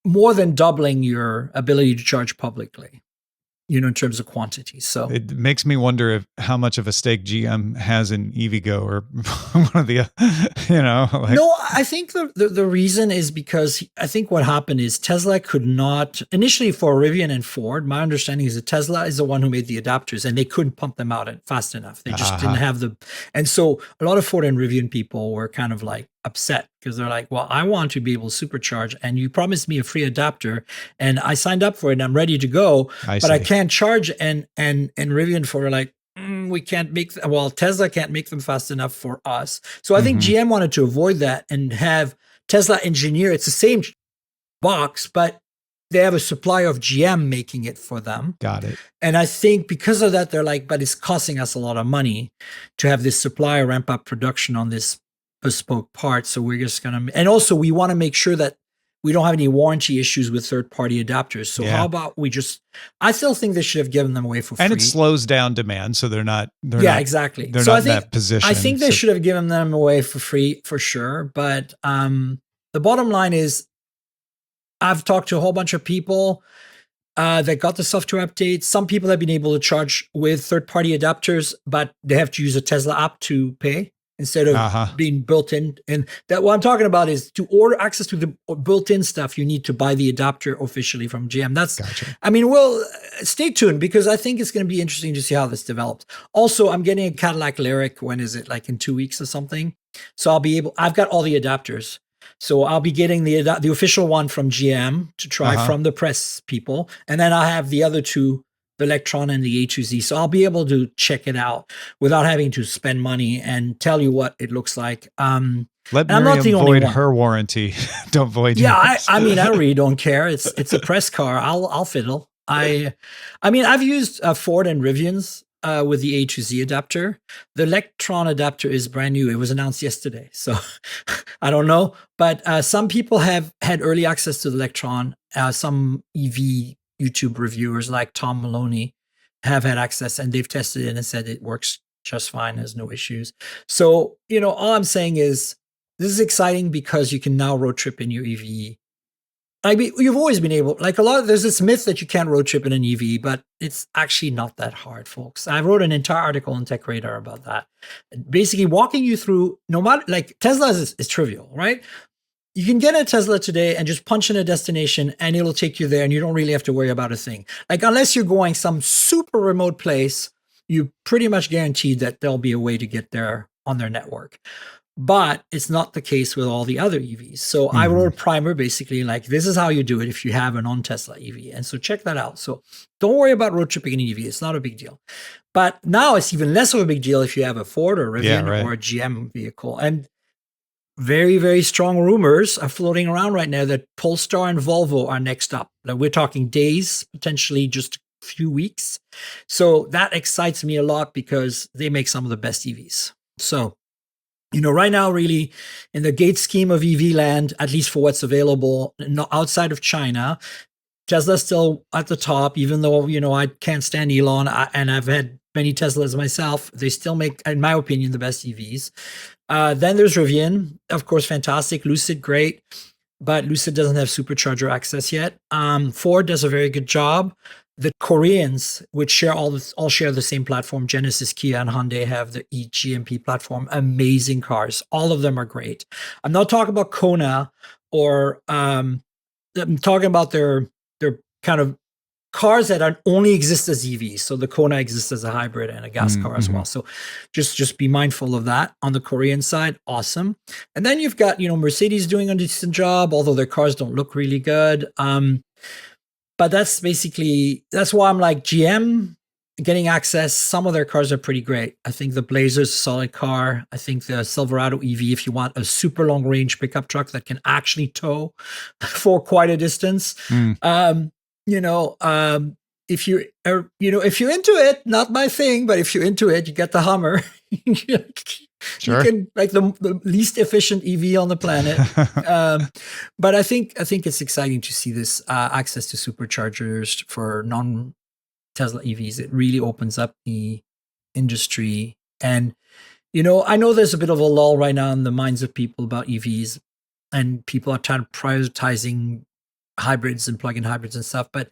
more than doubling your ability to charge publicly, in terms of quantity. So it makes me wonder how much of a stake GM has in EVgo, or one of the, No, I think the reason is because I think what happened is Tesla could not, initially for Rivian and Ford, my understanding is that Tesla is the one who made the adapters, and they couldn't pump them out fast enough. They just didn't have and so a lot of Ford and Rivian people were kind of like upset, because they're like, well, I want to be able to supercharge, and you promised me a free adapter, and I signed up for it, and I'm ready to go, but I can't charge. And Rivian for like, we can't Tesla can't make them fast enough for us. So I think GM wanted to avoid that and have Tesla engineer. It's the same box, but they have a supplier of GM making it for them. Got it. And I think because of that, they're like, but it's costing us a lot of money to have this supplier ramp up production on this bespoke part. So we're just going to, and also we want to make sure that we don't have any warranty issues with third-party adapters. So how about I still think they should have given them away for free. And it slows down demand, so they're not exactly. They're so not I think, in that position. I think they should have given them away for free for sure. But the bottom line is, I've talked to a whole bunch of people that got the software update. Some people have been able to charge with third-party adapters, but they have to use a Tesla app to pay instead of being built in. And that what I'm talking about is, to order access to the built-in stuff, you need to buy the adapter officially from GM. That's, gotcha. I mean, well, stay tuned, because I think it's going to be interesting to see how this develops. Also, I'm getting a Cadillac Lyriq. When is it? Like in 2 weeks or something. So I've got all the adapters. So I'll be getting the official one from GM to try from the press people. And then I have the other two, the Electron and the A2Z. So I'll be able to check it out without having to spend money and tell you what it looks like. Let Miriam void her warranty. Don't void yours. I mean, I really don't care. It's a press car. I'll fiddle. I mean, I've used Ford and Rivian's with the A2Z adapter. The Electron adapter is brand new. It was announced yesterday. So I don't know. But some people have had early access to the Electron. Some EV YouTube reviewers like Tom Maloney have had access, and they've tested it and said it works just fine. There's no issues. So, all I'm saying is, this is exciting because you can now road trip in your EV I mean, you've always been able, like a lot of, there's this myth that you can't road trip in an EV, but it's actually not that hard, folks. I wrote an entire article on Tech Radar about that. Basically, walking you through, no matter, like Tesla is trivial, right? You can get a Tesla today and just punch in a destination and it'll take you there and you don't really have to worry about a thing. Like, unless you're going some super remote place, you pretty much guaranteed that there'll be a way to get there on their network. But it's not the case with all the other EVs. So I wrote a primer basically like, this is how you do it if you have a non-Tesla EV. And so check that out. So don't worry about road tripping an EV. It's not a big deal. But now it's even less of a big deal if you have a Ford or Rivian or a GM vehicle. And very, very strong rumors are floating around right now that Polestar and Volvo are next up. Like, we're talking days, potentially just a few weeks. So that excites me a lot because they make some of the best EVs. So, right now, really, in the gate scheme of EV land, at least for what's available outside of China, Tesla's still at the top, even though, I can't stand Elon and I've had many Teslas myself. They still make, in my opinion, the best EVs. Then there's Rivian, of course, fantastic. Lucid, great. But Lucid doesn't have supercharger access yet. Ford does a very good job. The Koreans, which all share the same platform, Genesis, Kia, and Hyundai have the eGMP platform. Amazing cars. All of them are great. I'm not talking about Kona or I'm talking about their kind of cars that only exist as EVs. So the Kona exists as a hybrid and a gas car as well. So just be mindful of that on the Korean side. Awesome. And then you've got, Mercedes doing a decent job, although their cars don't look really good. But that's why I'm like, GM getting access. Some of their cars are pretty great. I think the Blazer's a solid car. I think the Silverado EV, if you want a super long range pickup truck that can actually tow for quite a distance. If you're into it, not my thing, but if you're into it, you get the Hummer. Sure. You can, like, the least efficient EV on the planet. But I think it's exciting to see this access to superchargers for non-Tesla EVs. It really opens up the industry. And, I know there's a bit of a lull right now in the minds of people about EVs, and people are prioritizing hybrids and plug-in hybrids and stuff, but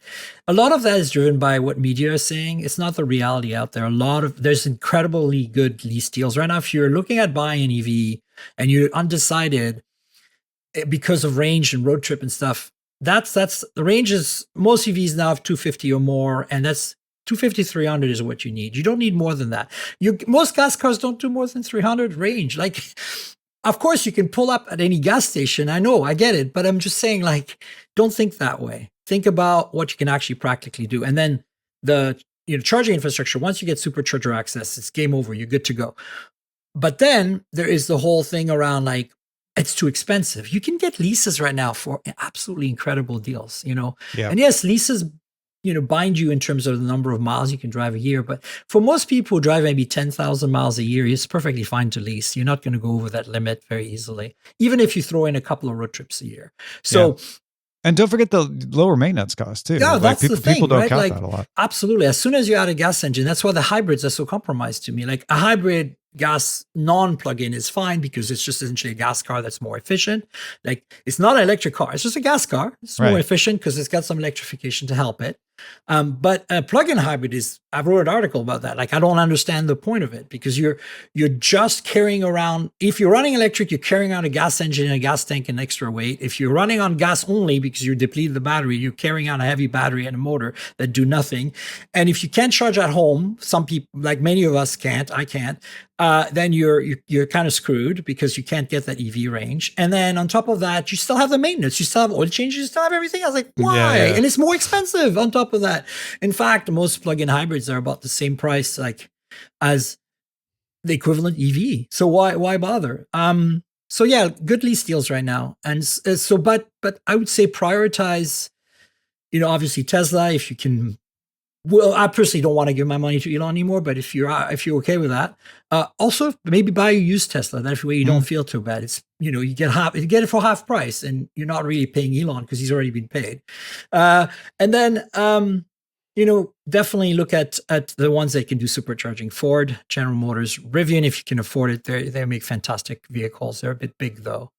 a lot of that is driven by what media is saying. It's not the reality out there. There's incredibly good lease deals right now. If you're looking at buying an EV and you're undecided because of range and road trip and stuff, that's the range is, most EVs now have 250 or more, and that's 250, 300 is what you need. You don't need more than that. Most gas cars don't do more than 300 range. Like, of course, you can pull up at any gas station. I know, I get it. But I'm just saying, like, don't think that way. Think about what you can actually practically do. And then the charging infrastructure, once you get supercharger access, it's game over. You're good to go. But then there is the whole thing around, like, it's too expensive. You can get leases right now for absolutely incredible deals, Yeah. And yes, leases bind you in terms of the number of miles you can drive a year. But for most people who drive maybe 10,000 miles a year, it's perfectly fine to lease. You're not going to go over that limit very easily, even if you throw in a couple of road trips a year. So, and don't forget the lower maintenance costs too. Yeah, that's the thing. People don't right? count that a lot. Absolutely. As soon as you add a gas engine, that's why the hybrids are so compromised to me. Like, a hybrid gas non-plug-in is fine because it's just essentially a gas car that's more efficient. Like, it's not an electric car. It's just a gas car. It's more efficient because it's got some electrification to help it. But a plug-in hybrid I wrote an article about that. Like, I don't understand the point of it, because you're just carrying around, if you're running electric, you're carrying around a gas engine and a gas tank and extra weight. If you're running on gas only because you're depleted the battery, you're carrying out a heavy battery and a motor that do nothing. And if you can't charge at home, some people, like many of us can't, I can't, then you're kind of screwed because you can't get that EV range. And then on top of that, you still have the maintenance, you still have oil changes, you still have everything. I was like, why? And it's more expensive on top of that. In fact, most plug-in hybrids are about the same price, like, as the equivalent EV. So why bother? So yeah, good lease deals right now. And so, but I would say prioritize, obviously Tesla, if you can. Well, I personally don't want to give my money to Elon anymore, but if you're okay with that, also maybe buy a used Tesla. That way you don't feel too bad. It's, you get it for half price, and you're not really paying Elon because he's already been paid. And then definitely look at the ones that can do supercharging. Ford, General Motors, Rivian, if you can afford it, they make fantastic vehicles. They're a bit big though.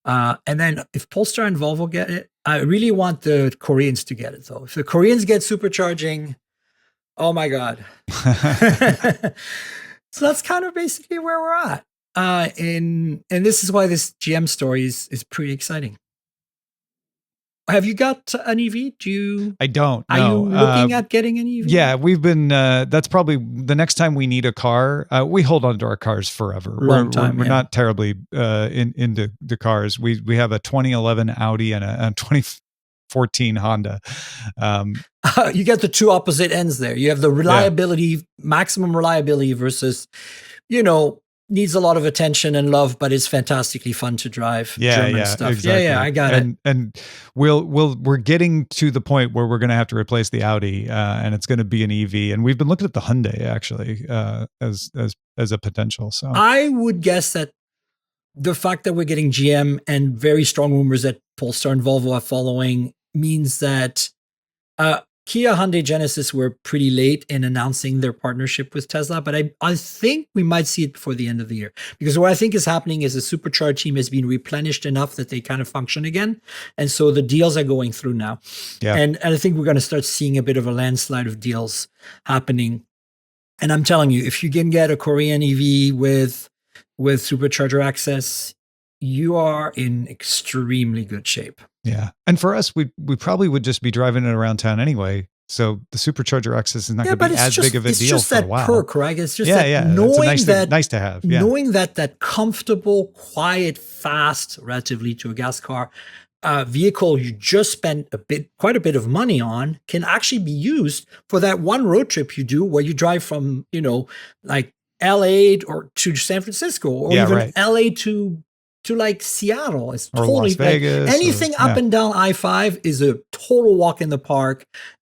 And then if Polestar and Volvo get it, I really want the Koreans to get it though. If the Koreans get supercharging, oh my God. So that's kind of basically where we're at. And this is why this GM story is pretty exciting. Have you got an EV? I don't Are you know. looking at getting an EV? Yeah, we've been. That's probably the next time we need a car. We hold on to our cars forever. Long time, We're yeah. not terribly into the cars. We have a 2011 Audi and a 2014 Honda. You get the two opposite ends there. You have the reliability, maximum reliability versus, needs a lot of attention and love, but is fantastically fun to drive. German stuff. Exactly. Yeah, I got it. And we're getting to the point where we're going to have to replace the Audi, and it's going to be an EV. And we've been looking at the Hyundai actually as a potential. So I would guess that the fact that we're getting GM and very strong rumors that Polestar and Volvo are following means that Kia, Hyundai, Genesis were pretty late in announcing their partnership with Tesla, but I think we might see it before the end of the year. Because what I think is happening is the supercharged team has been replenished enough that they kind of function again. And so the deals are going through now. Yeah. And I think we're going to start seeing a bit of a landslide of deals happening. And I'm telling you, if you can get a Korean EV with supercharger access, you are in extremely good shape. Yeah. And for us, we probably would just be driving it around town anyway. So the supercharger access is not going to be as big of a deal for a while. It's just that perk, right? It's just knowing nice to have. Yeah. Knowing that comfortable, quiet, fast, relatively to a gas car, vehicle you just spent quite a bit of money on can actually be used for that one road trip you do where you drive from, like LA or to San Francisco or even LA to like Seattle. It's or totally Las Vegas, anything up and down I-5 is a total walk in the park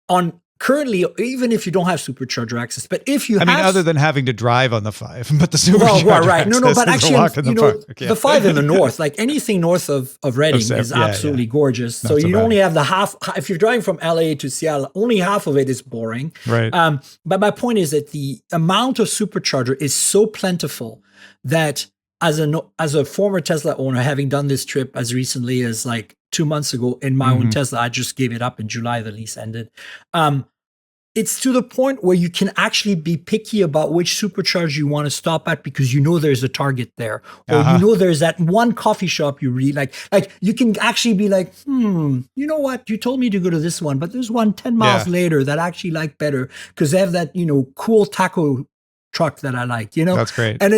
on currently, even if you don't have supercharger access. But if you other than having to drive on the 5, but the supercharger right. No, but actually, the 5 in the north, like anything north of Reading is absolutely gorgeous. So you only have the half, if you're driving from LA to Seattle, only half of it is boring. Right. But my point is that the amount of supercharger is so plentiful that as a former Tesla owner, having done this trip as recently as like 2 months ago in my own Tesla, I just gave it up in July, the lease ended. It's to the point where you can actually be picky about which supercharger you want to stop at because there's a Target there, or there's that one coffee shop you really like. Like you can actually be like, you know what? You told me to go to this one, but there's one 10 miles later that I actually like better because they have that, cool taco truck that I like, That's great. And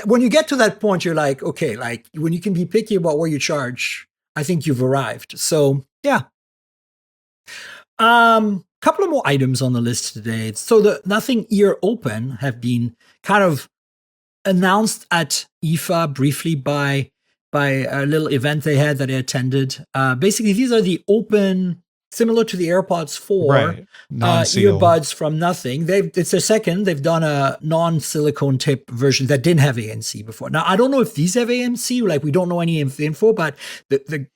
when you get to that point, you're like, okay, like when you can be picky about where you charge, I think you've arrived. So yeah. Couple of more items on the list today. So the Nothing Ear Open have been kind of announced at IFA briefly by a little event they had that I attended. Basically, these are the open, similar to the AirPods 4 earbuds from Nothing. It's their second. They've done a non-silicone tip version that didn't have ANC before. Now, I don't know if these have ANC, like we don't know any info, but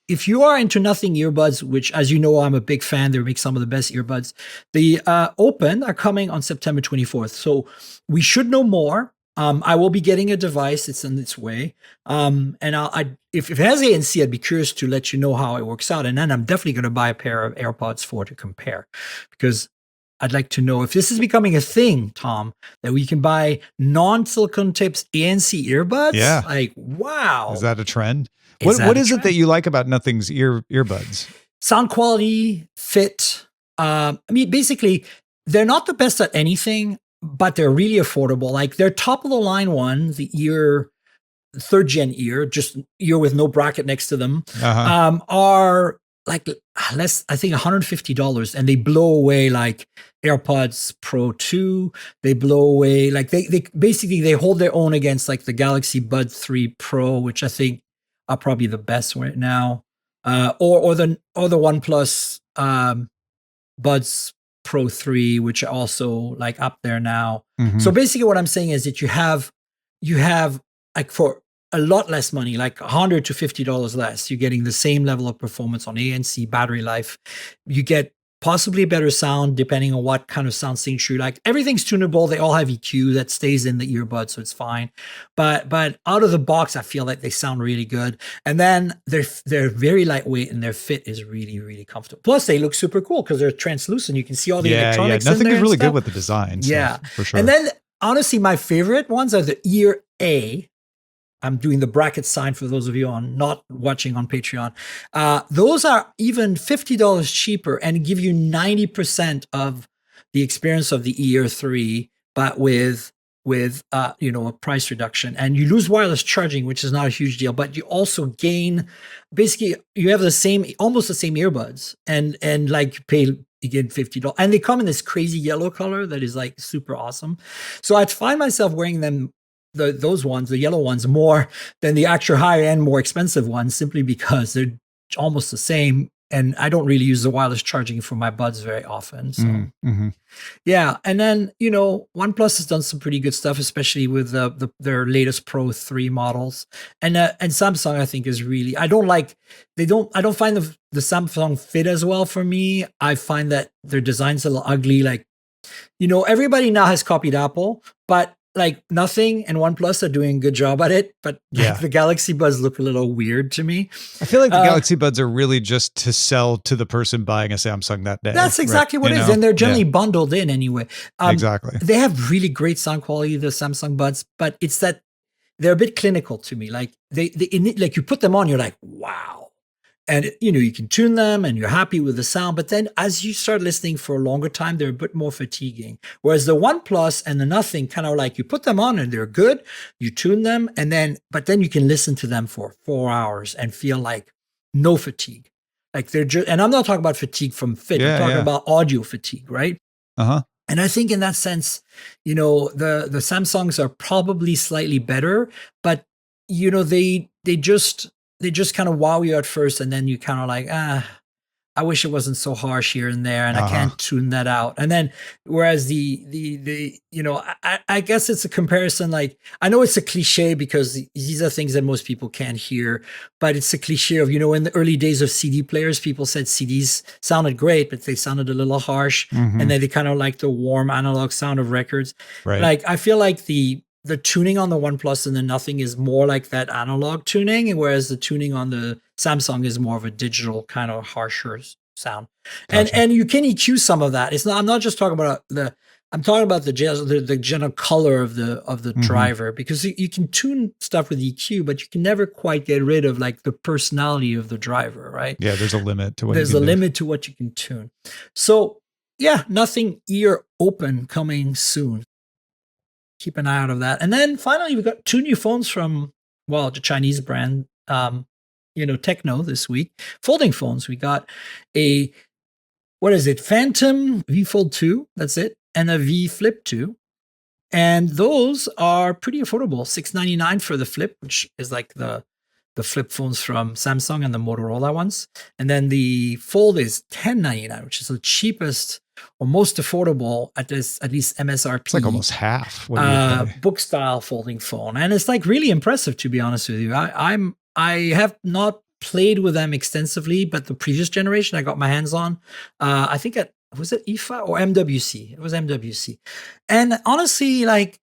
if you are into Nothing earbuds, which as you know, I'm a big fan, they make some of the best earbuds. The Open are coming on September 24th. So we should know more. I will be getting a device. It's on its way. And if it has ANC, I'd be curious to let you know how it works out. And then I'm definitely going to buy a pair of AirPods 4 to compare because I'd like to know if this is becoming a thing, Tom, that we can buy non-silicone tips ANC earbuds. Yeah. Like, wow. Is that a trend? What is it that you like about Nothing's earbuds? Sound quality, fit. Basically, they're not the best at anything, but they're really affordable. Like their top of the line one, the third gen ear, just ear with no bracket next to them, are like less, I think $150, and they blow away like AirPods Pro 2. They blow away, like they basically, they hold their own against like the Galaxy Bud 3 Pro, which I think are probably the best right now. Or the OnePlus Buds Pro 3, which are also like up there now. So basically what I'm saying is that you have like for a lot less money, like $100 to $50 less, you're getting the same level of performance on ANC, battery life. You get possibly better sound depending on what kind of sound signature you like. Everything's tunable. They all have EQ that stays in the earbud, so it's fine. But out of the box, I feel like they sound really good. And then they're very lightweight and their fit is really, really comfortable. Plus, they look super cool because they're translucent. You can see all the electronics. Nothing in there is really and stuff. good with the design. Yeah, for sure. And then honestly, my favorite ones are the Ear A. I'm doing the bracket sign for those of you on not watching on Patreon. Those are even $50 cheaper and give you 90% of the experience of the Ear 3, but with a price reduction. And you lose wireless charging, which is not a huge deal, but you also gain, basically you have almost the same earbuds and like you get $50. And they come in this crazy yellow color that is like super awesome. So I'd find myself wearing them, those ones, the yellow ones, more than the actual higher end, more expensive ones, simply because they're almost the same. And I don't really use the wireless charging for my buds very often. So yeah. And then, OnePlus has done some pretty good stuff, especially with their latest Pro 3 models. And Samsung, I think, is really, I don't find the Samsung fit as well for me. I find that their design's a little ugly. Like, everybody now has copied Apple, but like Nothing and OnePlus are doing a good job at it, but the Galaxy Buds look a little weird to me. I feel like the Galaxy Buds are really just to sell to the person buying a Samsung that day. That's exactly what it is. And they're generally bundled in anyway. Exactly. They have really great sound quality, the Samsung Buds, but it's that they're a bit clinical to me. Like like you put them on, you're like, wow. And, you can tune them and you're happy with the sound. But then as you start listening for a longer time, they're a bit more fatiguing. Whereas the OnePlus and the Nothing kind of like you put them on and they're good. You tune them but then you can listen to them for 4 hours and feel like no fatigue. Like they're just, and I'm not talking about fatigue from fit. I'm talking about audio fatigue, right? Uh-huh. And I think in that sense, the Samsungs are probably slightly better, but they just kind of wow you at first, and then you kind of like, I wish it wasn't so harsh here and there, and I can't tune that out. And then, whereas I guess it's a comparison. Like, I know it's a cliche because these are things that most people can't hear, but it's a cliche of, in the early days of CD players, people said CDs sounded great, but they sounded a little harsh. And then they kind of like the warm analog sound of records. Right. Like, I feel like the tuning on the OnePlus and the Nothing is more like that analog tuning, whereas the tuning on the Samsung is more of a digital kind of harsher sound. Gotcha. And you can EQ some of that. I'm not just talking about I'm talking about the general color of the driver, because you can tune stuff with EQ, but you can never quite get rid of like the personality of the driver, right? Yeah, there's a limit to what limit to what you can tune. So yeah, Nothing Ear Open coming soon. Keep an eye out of that. And then finally, we got 2 new phones from, the Chinese brand, Tecno this week. Folding phones. We got Phantom V Fold 2. That's it. And a V Flip 2. And those are pretty affordable. $699 for the Flip, which is like the flip phones from Samsung and the Motorola ones. And then the Fold is $1099, which is the cheapest or most affordable at least MSRP. It's like almost half. Book style folding phone, and it's like really impressive, to be honest with you. I have not played with them extensively, but the previous generation I got my hands on, I think was it IFA or MWC? It was MWC, and honestly, like,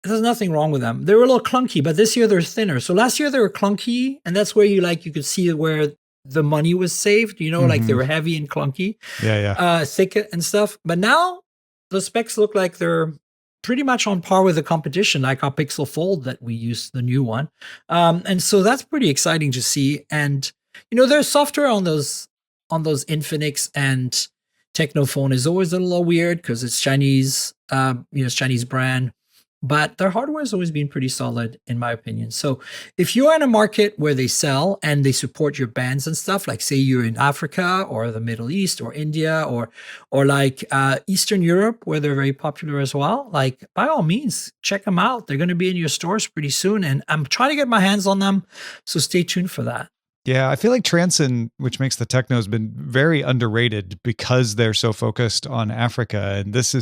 there's nothing wrong with them. They were a little clunky, but this year they're thinner. So last year they were clunky, and that's where you could see where the money was saved, like they were heavy and clunky, thick and stuff. But now the specs look like they're pretty much on par with the competition, like our Pixel Fold that we use, the new one. And so that's pretty exciting to see. And, their software on those Infinix and Tecno phone is always a little weird because it's Chinese, it's Chinese brand. But their hardware has always been pretty solid, in my opinion. So if you're in a market where they sell and they support your bands and stuff, like say you're in Africa or the Middle East or India or like Eastern Europe, where they're very popular as well, like by all means, check them out. They're going to be in your stores pretty soon. And I'm trying to get my hands on them. So stay tuned for that. Yeah, I feel like Transcend, which makes the Tecno, has been very underrated because they're so focused on Africa. And this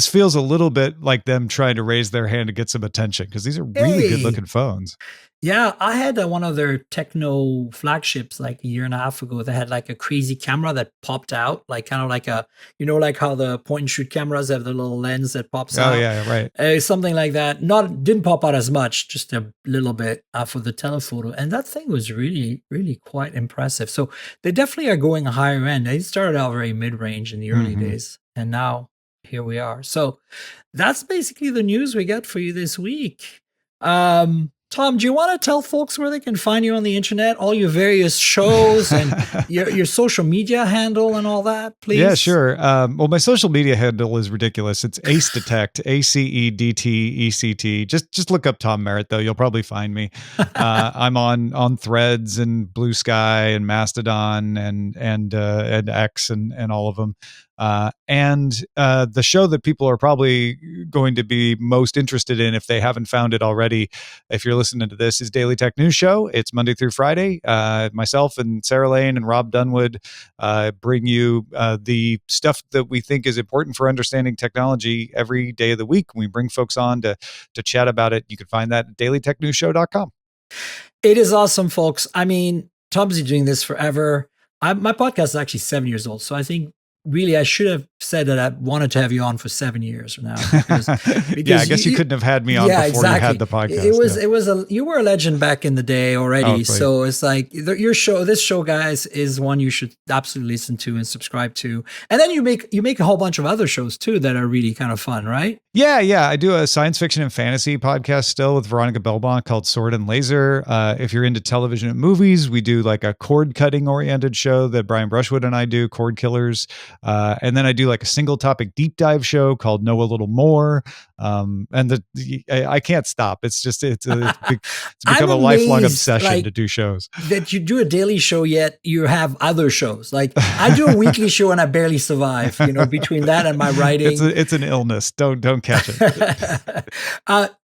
feels a little bit like them trying to raise their hand to get some attention, because these are really good looking phones. Yeah, I had one of their Tecno flagships like a year and a half ago that had like a crazy camera that popped out, like kind of like a, like how the point and shoot cameras have the little lens that pops Oh out. yeah, right. Something like that. Not didn't pop out as much, just a little bit for the telephoto, and that thing was really, really quite impressive. So they definitely are going higher end. They started out very mid range in the early Mhm. days, and now here we are. So that's basically the news we got for you this week. Tom, do you want to tell folks where they can find you on the internet, all your various shows and your social media handle and all that, Yeah, please? sure. Well, my social media handle is ridiculous. It's Ace Detect, ACEDTECT. Just look up Tom Merritt though. You'll probably find me. I'm on Threads and Blue Sky and Mastodon and X and all of them. The show that people are probably going to be most interested in, if they haven't found it already, if you're listening to this, is Daily Tech News Show. It's Monday through Friday. Myself and Sarah Lane and Rob Dunwood bring you the stuff that we think is important for understanding technology every day of the week. We bring folks on to chat about it. You can find that at dailytechnewsshow.com. It is awesome, folks. I mean, Tom's been doing this forever. My podcast is actually 7 years old, so I think really I should have said that I wanted to have you on for 7 years now because Yeah, I guess you couldn't have had me on yeah, before you had exactly. the podcast. It was a you were a legend back in the day already. Oh, So it's like your show, this show, guys, is one you should absolutely listen to and subscribe to. And then you make a whole bunch of other shows too that are really kind of fun, right? Yeah. I do a science fiction and fantasy podcast still with Veronica Belmont called Sword and Laser. If you're into television and movies, we do like a cord cutting oriented show that Brian Brushwood and I do, Cord Killers. And then I do like a single topic deep dive show called Know a Little More. I can't stop. It's become a lifelong obsession to do shows. That you do a daily show, yet you have other shows. Like I do a weekly show and I barely survive. Between that and my writing, it's an illness. Don't catch it.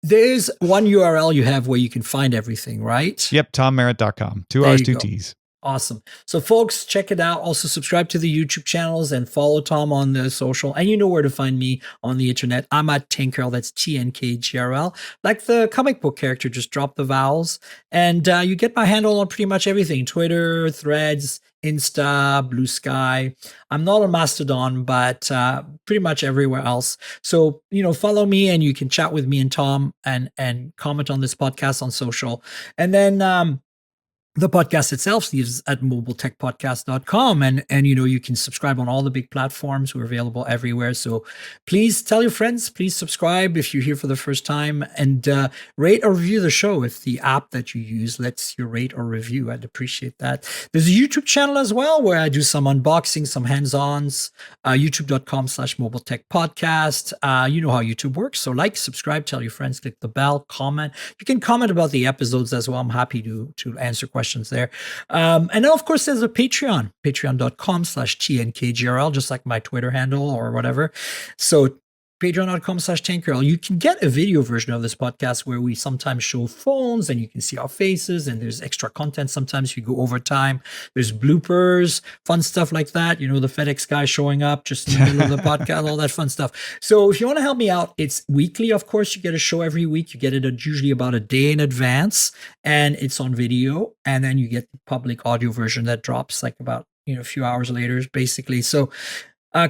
There's one URL you have where you can find everything, right? Yep, TomMerritt.com. 2 R's, 2 T's. Awesome. So folks, check it out. Also subscribe to the YouTube channels and follow Tom on the social. And you know where to find me on the internet. I'm at Tankrl. That's TNKGRL. Like the comic book character, just drop the vowels. And you get my handle on pretty much everything. Twitter, Threads, Insta, Blue Sky. I'm not on Mastodon, but pretty much everywhere else. So, follow me and you can chat with me and Tom and comment on this podcast on social. And then the podcast itself is at mobiletechpodcast.com. And you can subscribe on all the big platforms. We're available everywhere. So please tell your friends, please subscribe if you're here for the first time, and rate or review the show if the app that you use lets you rate or review. I'd appreciate that. There's a YouTube channel as well where I do some unboxing, some hands-ons, youtube.com/mobiletechpodcast. You know how YouTube works. So like, subscribe, tell your friends, click the bell, comment. You can comment about the episodes as well. I'm happy to answer questions there. And then, of course, there's a patreon.com/TNKGRL, just like my Twitter handle or whatever. So patreon.com/Tankrl. You can get a video version of this podcast where we sometimes show phones and you can see our faces, and there's extra content. Sometimes we go over time. There's bloopers, fun stuff like that. The FedEx guy showing up just in the middle of the podcast, all that fun stuff. So if you want to help me out, it's weekly. Of course, you get a show every week. You get it usually about a day in advance, and it's on video. And then you get the public audio version that drops like about a few hours later, basically. So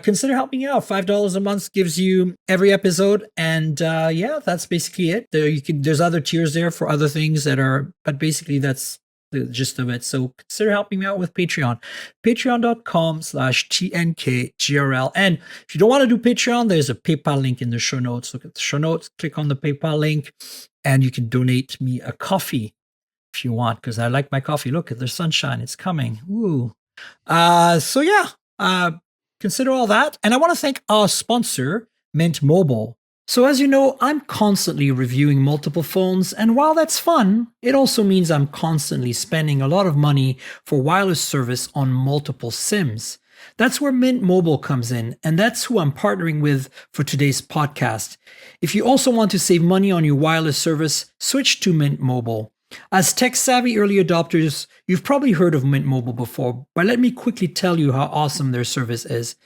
consider helping out. $5 a month gives you every episode, and that's basically it. There's other tiers there for other things but basically that's the gist of it. So consider helping me out with Patreon. Patreon.com/TNKGRL. And if you don't want to do Patreon, there's a PayPal link in the show notes. Look at the show notes, click on the PayPal link, and you can donate me a coffee if you want, because I like my coffee. Look at the sunshine, it's coming. Ooh. Consider all that. And I want to thank our sponsor, Mint Mobile. So as you know, I'm constantly reviewing multiple phones, and while that's fun, it also means I'm constantly spending a lot of money for wireless service on multiple SIMs. That's where Mint Mobile comes in, and that's who I'm partnering with for today's podcast. If you also want to save money on your wireless service, switch to Mint Mobile. As tech-savvy early adopters, you've probably heard of Mint Mobile before, but let me quickly tell you how awesome their service is.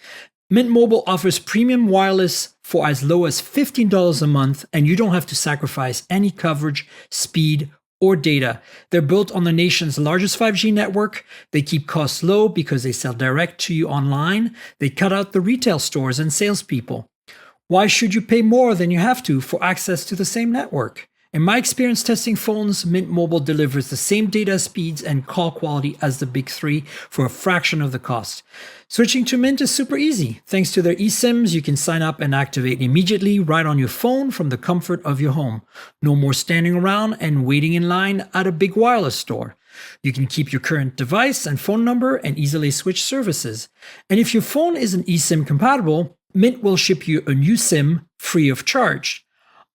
Mint Mobile offers premium wireless for as low as $15 a month, and you don't have to sacrifice any coverage, speed, or data. They're built on the nation's largest 5G network. They keep costs low because they sell direct to you online. They cut out the retail stores and salespeople. Why should you pay more than you have to for access to the same network? In my experience testing phones, Mint Mobile delivers the same data speeds and call quality as the big three for a fraction of the cost. Switching to Mint is super easy. Thanks to their eSIMs, you can sign up and activate immediately right on your phone from the comfort of your home. No more standing around and waiting in line at a big wireless store. You can keep your current device and phone number and easily switch services. And if your phone isn't eSIM compatible, Mint will ship you a new SIM free of charge.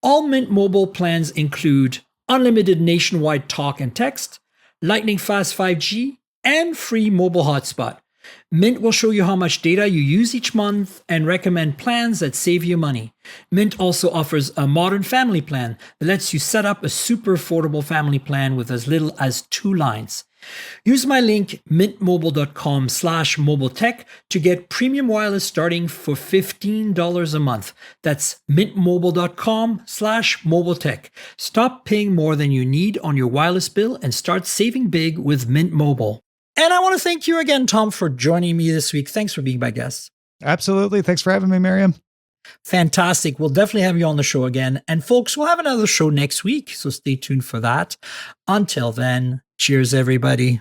All Mint Mobile plans include unlimited nationwide talk and text, lightning fast 5G, and free mobile hotspot. Mint will show you how much data you use each month and recommend plans that save you money. Mint also offers a modern family plan that lets you set up a super affordable family plan with as little as 2 lines. Use my link mintmobile.com/mobiletech to get premium wireless starting for $15 a month. That's mintmobile.com/mobiletech. Stop paying more than you need on your wireless bill and start saving big with Mint Mobile. And I want to thank you again, Tom, for joining me this week. Thanks for being my guest. Absolutely. Thanks for having me, Miriam. Fantastic. We'll definitely have you on the show again. And folks, we'll have another show next week, so stay tuned for that. Until then, cheers, everybody.